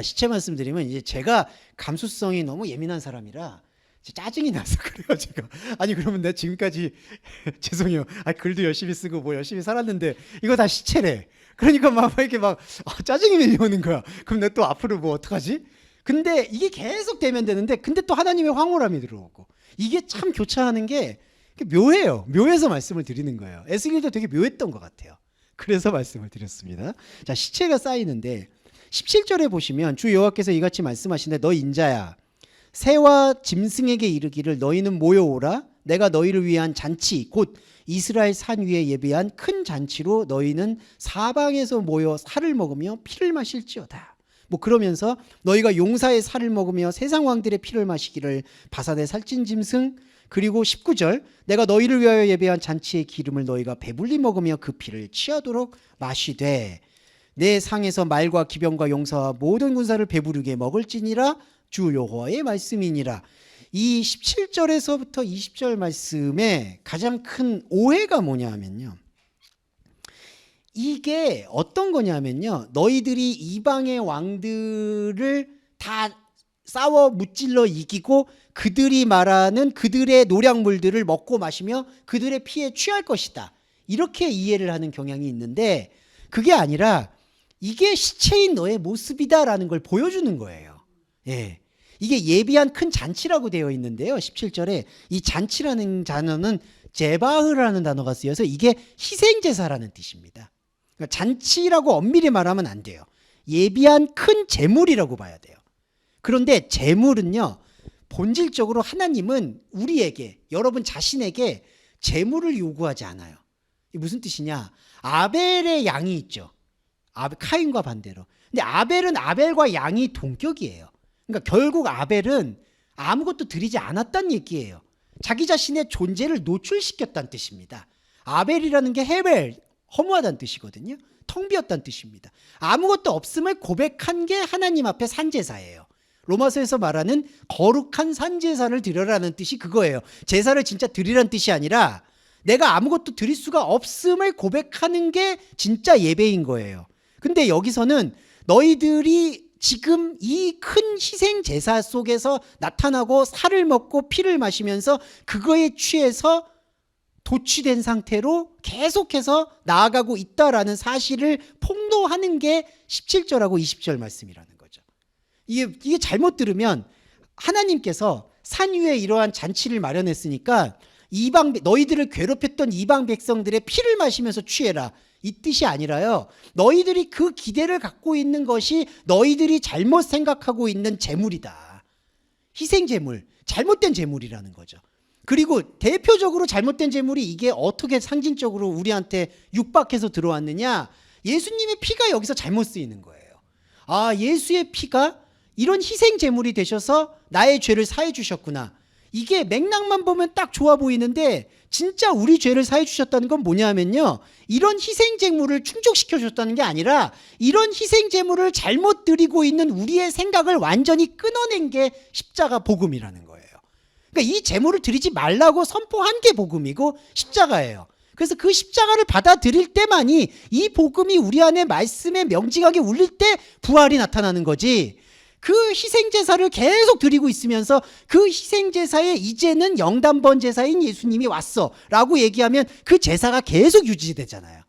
시체 말씀드리면 이제 제가 감수성이 너무 예민한 사람이라 짜증이 나서 그래요, 제가. 아니 그러면 내가 지금까지 죄송해요. 글도 열심히 쓰고 뭐 열심히 살았는데 이거 다 시체래. 그러니까 막 이렇게 막 짜증이 밀려오는 거야. 그럼 내가 또 앞으로 뭐 어떡하지? 근데 이게 계속 되면 되는데 근데 또 하나님의 황홀함이 들어오고 이게 참 교차하는 게 묘해요. 묘해서 말씀을 드리는 거예요. 에스겔도 되게 묘했던 것 같아요. 그래서 말씀을 드렸습니다. 자, 시체가 쌓이는데 17절에 보시면 주 여호와께서 이같이 말씀하시는데 너 인자야 새와 짐승에게 이르기를 너희는 모여오라 내가 너희를 위한 잔치 곧 이스라엘 산 위에 예비한 큰 잔치로 너희는 사방에서 모여 살을 먹으며 피를 마실지어다. 뭐 그러면서 너희가 용사의 살을 먹으며 세상 왕들의 피를 마시기를 바산의 살찐 짐승 그리고 19절 내가 너희를 위하여 예배한 잔치의 기름을 너희가 배불리 먹으며 그 피를 취하도록 마시되 내 상에서 말과 기병과 용사와 모든 군사를 배부르게 먹을지니라 주 여호와의 말씀이니라. 이 17절에서부터 20절 말씀에 가장 큰 오해가 뭐냐 하면요, 이게 어떤 거냐면요, 너희들이 이방의 왕들을 다 싸워 무찔러 이기고 그들이 말하는 그들의 노략물들을 먹고 마시며 그들의 피에 취할 것이다, 이렇게 이해를 하는 경향이 있는데 그게 아니라 이게 시체인 너의 모습이다라는 걸 보여주는 거예요. 예. 이게 예비한 큰 잔치라고 되어 있는데요. 17절에 이 잔치라는 단어는 제바흐라는 단어가 쓰여서 이게 희생제사라는 뜻입니다. 그러니까 잔치라고 엄밀히 말하면 안 돼요. 예비한 큰 제물이라고 봐야 돼요. 그런데 제물은요, 본질적으로 하나님은 우리에게, 여러분 자신에게 제물을 요구하지 않아요. 이게 무슨 뜻이냐? 아벨의 양이 있죠. 카인과 반대로. 근데 아벨은 아벨과 양이 동격이에요. 그러니까 결국 아벨은 아무것도 드리지 않았다는 얘기예요. 자기 자신의 존재를 노출시켰다는 뜻입니다. 아벨이라는 게 헤벨, 허무하다는 뜻이거든요. 텅 비었다는 뜻입니다. 아무것도 없음을 고백한 게 하나님 앞에 산제사예요. 로마서에서 말하는 거룩한 산제사를 드려라는 뜻이 그거예요. 제사를 진짜 드리라는 뜻이 아니라 내가 아무것도 드릴 수가 없음을 고백하는 게 진짜 예배인 거예요. 근데 여기서는 너희들이 지금 이 큰 희생 제사 속에서 나타나고 살을 먹고 피를 마시면서 그거에 취해서 도취된 상태로 계속해서 나아가고 있다라는 사실을 폭로하는 게 17절하고 20절 말씀이라는 거죠. 이게 잘못 들으면 하나님께서 산 위에 이러한 잔치를 마련했으니까 너희들을 괴롭혔던 이방 백성들의 피를 마시면서 취해라, 이 뜻이 아니라요, 너희들이 그 기대를 갖고 있는 것이 너희들이 잘못 생각하고 있는 재물이다. 희생 재물, 잘못된 재물이라는 거죠. 그리고 대표적으로 잘못된 재물이 이게 어떻게 상징적으로 우리한테 육박해서 들어왔느냐, 예수님의 피가 여기서 잘못 쓰이는 거예요. 아, 예수의 피가 이런 희생 제물이 되셔서 나의 죄를 사해 주셨구나. 이게 맥락만 보면 딱 좋아 보이는데 진짜 우리 죄를 사해 주셨다는 건 뭐냐면요, 이런 희생 제물을 충족시켜 줬다는 게 아니라 이런 희생 제물을 잘못 드리고 있는 우리의 생각을 완전히 끊어낸 게 십자가 복음이라는 거예요. 그러니까 이 제물을 드리지 말라고 선포한 게 복음이고 십자가예요. 그래서 그 십자가를 받아들일 때만이 이 복음이 우리 안에 말씀에 명징하게 울릴 때 부활이 나타나는 거지, 그 희생제사를 계속 드리고 있으면서 그 희생제사에 이제는 영단번 제사인 예수님이 왔어 라고 얘기하면 그 제사가 계속 유지되잖아요.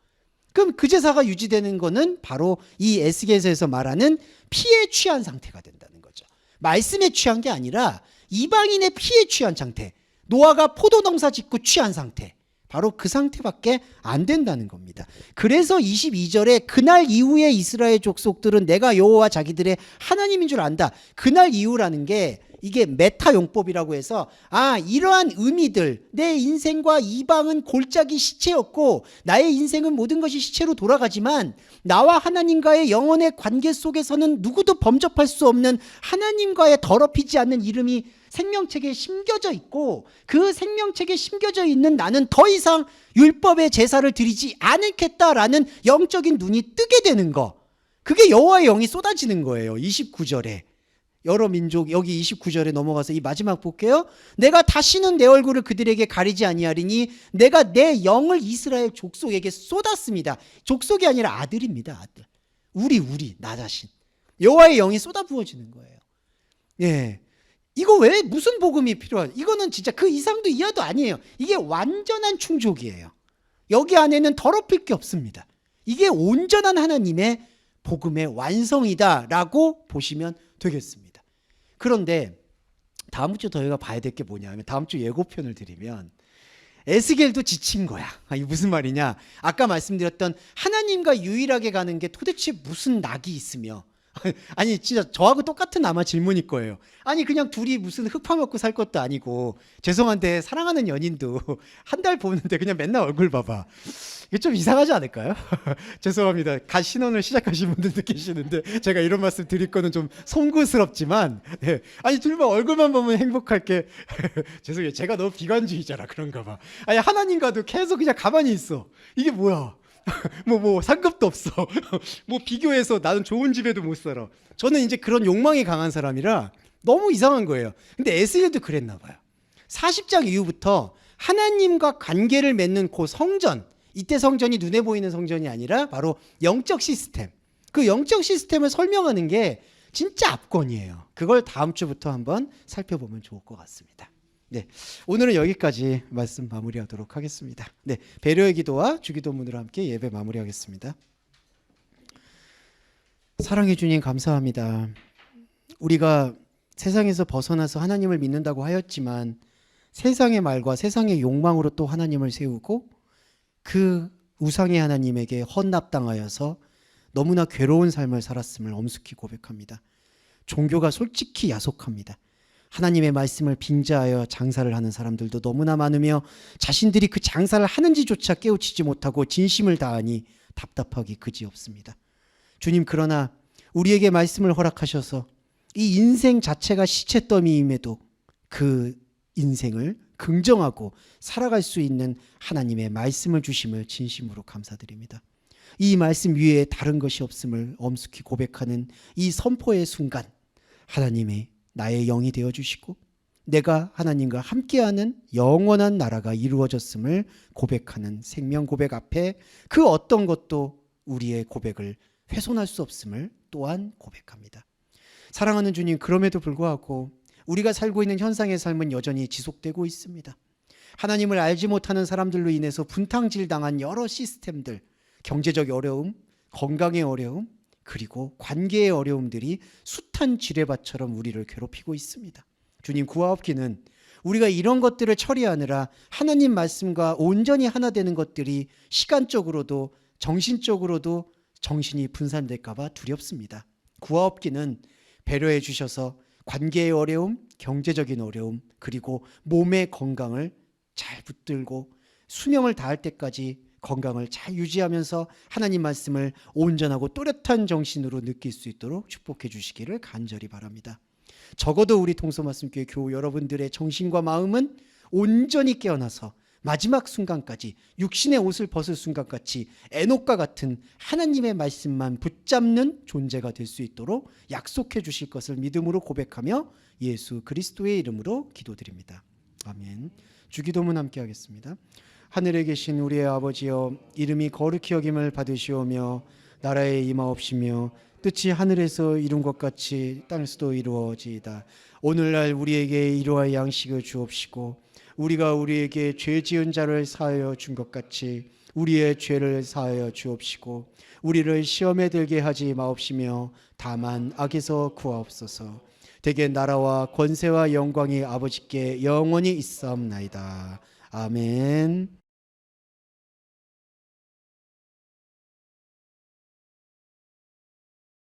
그럼 그 제사가 유지되는 거는 바로 이 에스겔서에서 말하는 피에 취한 상태가 된다는 거죠. 말씀에 취한 게 아니라 이방인의 피에 취한 상태, 노아가 포도농사 짓고 취한 상태, 바로 그 상태밖에 안 된다는 겁니다. 그래서 22절에 그날 이후에 이스라엘 족속들은 내가 여호와 자기들의 하나님인 줄 안다. 그날 이후라는 게 이게 메타 용법이라고 해서, 아, 이러한 의미들, 내 인생과 이방은 골짜기 시체였고 나의 인생은 모든 것이 시체로 돌아가지만 나와 하나님과의 영혼의 관계 속에서는 누구도 범접할 수 없는 하나님과의 더럽히지 않는 이름이 생명책에 심겨져 있고, 그 생명책에 심겨져 있는 나는 더 이상 율법의 제사를 드리지 않겠다라는 영적인 눈이 뜨게 되는 거, 그게 여호와의 영이 쏟아지는 거예요. 29절에 여러 민족, 여기 29절에 넘어가서 이 마지막 볼게요. 내가 다시는 내 얼굴을 그들에게 가리지 아니하리니 내가 내 영을 이스라엘 족속에게 쏟았습니다. 족속이 아니라 아들입니다. 아들. 우리 나 자신, 여호와의 영이 쏟아 부어지는 거예요. 예. 이거 왜 무슨 복음이 필요한, 이거는 진짜 그 이상도 이하도 아니에요. 이게 완전한 충족이에요. 여기 안에는 더럽힐 게 없습니다. 이게 온전한 하나님의 복음의 완성이다라고 보시면 되겠습니다. 그런데 다음 주 저희가 봐야 될 게 뭐냐면, 다음 주 예고편을 드리면 에스겔도 지친 거야. 이게 무슨 말이냐, 아까 말씀드렸던 하나님과 유일하게 가는 게 도대체 무슨 낙이 있으며, 아니 진짜 저하고 똑같은 아마 질문일 거예요. 아니 그냥 둘이 무슨 흙 파먹고 살 것도 아니고, 죄송한데 사랑하는 연인도 한 달 보는데 그냥 맨날 얼굴 봐봐, 이게 좀 이상하지 않을까요? 죄송합니다. 갓 신혼을 시작하신 분들도 계시는데 제가 이런 말씀 드릴 거는 좀 송구스럽지만, 예. 아니 둘만 얼굴만 보면 행복할게. 죄송해요, 제가 너무 비관주의자라 그런가 봐. 아니 하나님과도 계속 그냥 가만히 있어, 이게 뭐야. 뭐 상급도 없어. 뭐 비교해서 나는 좋은 집에도 못 살아. 저는 이제 그런 욕망이 강한 사람이라 너무 이상한 거예요. 근데 에스겔도 그랬나 봐요. 40장 이후부터 하나님과 관계를 맺는 그 성전, 이때 성전이 눈에 보이는 성전이 아니라 바로 영적 시스템, 그 영적 시스템을 설명하는 게 진짜 압권이에요. 그걸 다음 주부터 한번 살펴보면 좋을 것 같습니다. 네, 오늘은 여기까지 말씀 마무리하도록 하겠습니다. 네, 배려의 기도와 주기도문으로 함께 예배 마무리하겠습니다. 사랑해 주님 감사합니다. 우리가 세상에서 벗어나서 하나님을 믿는다고 하였지만 세상의 말과 세상의 욕망으로 또 하나님을 세우고 그 우상의 하나님에게 헌납당하여서 너무나 괴로운 삶을 살았음을 엄숙히 고백합니다. 종교가 솔직히 야속합니다. 하나님의 말씀을 빙자하여 장사를 하는 사람들도 너무나 많으며 자신들이 그 장사를 하는지조차 깨우치지 못하고 진심을 다하니 답답하기 그지없습니다. 주님, 그러나 우리에게 말씀을 허락하셔서 이 인생 자체가 시체더미임에도 그 인생을 긍정하고 살아갈 수 있는 하나님의 말씀을 주심을 진심으로 감사드립니다. 이 말씀 위에 다른 것이 없음을 엄숙히 고백하는 이 선포의 순간, 하나님의 나의 영이 되어주시고 내가 하나님과 함께하는 영원한 나라가 이루어졌음을 고백하는 생명 고백 앞에 그 어떤 것도 우리의 고백을 훼손할 수 없음을 또한 고백합니다. 사랑하는 주님, 그럼에도 불구하고 우리가 살고 있는 현상의 삶은 여전히 지속되고 있습니다. 하나님을 알지 못하는 사람들로 인해서 분탕질 당한 여러 시스템들, 경제적 어려움, 건강의 어려움, 그리고 관계의 어려움들이 숱한 지뢰밭처럼 우리를 괴롭히고 있습니다. 주님, 구하옵기는 우리가 이런 것들을 처리하느라 하나님 말씀과 온전히 하나 되는 것들이 시간적으로도 정신적으로도 정신이 분산될까 봐 두렵습니다. 구하옵기는 배려해 주셔서 관계의 어려움, 경제적인 어려움, 그리고 몸의 건강을 잘 붙들고 수명을 다할 때까지 건강을 잘 유지하면서 하나님 말씀을 온전하고 또렷한 정신으로 느낄 수 있도록 축복해 주시기를 간절히 바랍니다. 적어도 우리 동서말씀교회 교우 여러분들의 정신과 마음은 온전히 깨어나서 마지막 순간까지 육신의 옷을 벗을 순간같이 에녹과 같은 하나님의 말씀만 붙잡는 존재가 될 수 있도록 약속해 주실 것을 믿음으로 고백하며 예수 그리스도의 이름으로 기도드립니다. 아멘. 주기도문 함께 하겠습니다. 하늘에 계신 우리의 아버지여, 이름이 거룩히 여김을 받으시오며 나라에 임하옵시며 뜻이 하늘에서 이룬 것 같이 땅에서도 이루어지이다. 오늘날 우리에게 이러한 양식을 주옵시고 우리가 우리에게 죄 지은 자를 사하여 준 것 같이 우리의 죄를 사하여 주옵시고 우리를 시험에 들게 하지 마옵시며 다만 악에서 구하옵소서. 대개 나라와 권세와 영광이 아버지께 영원히 있사옵나이다. 아멘.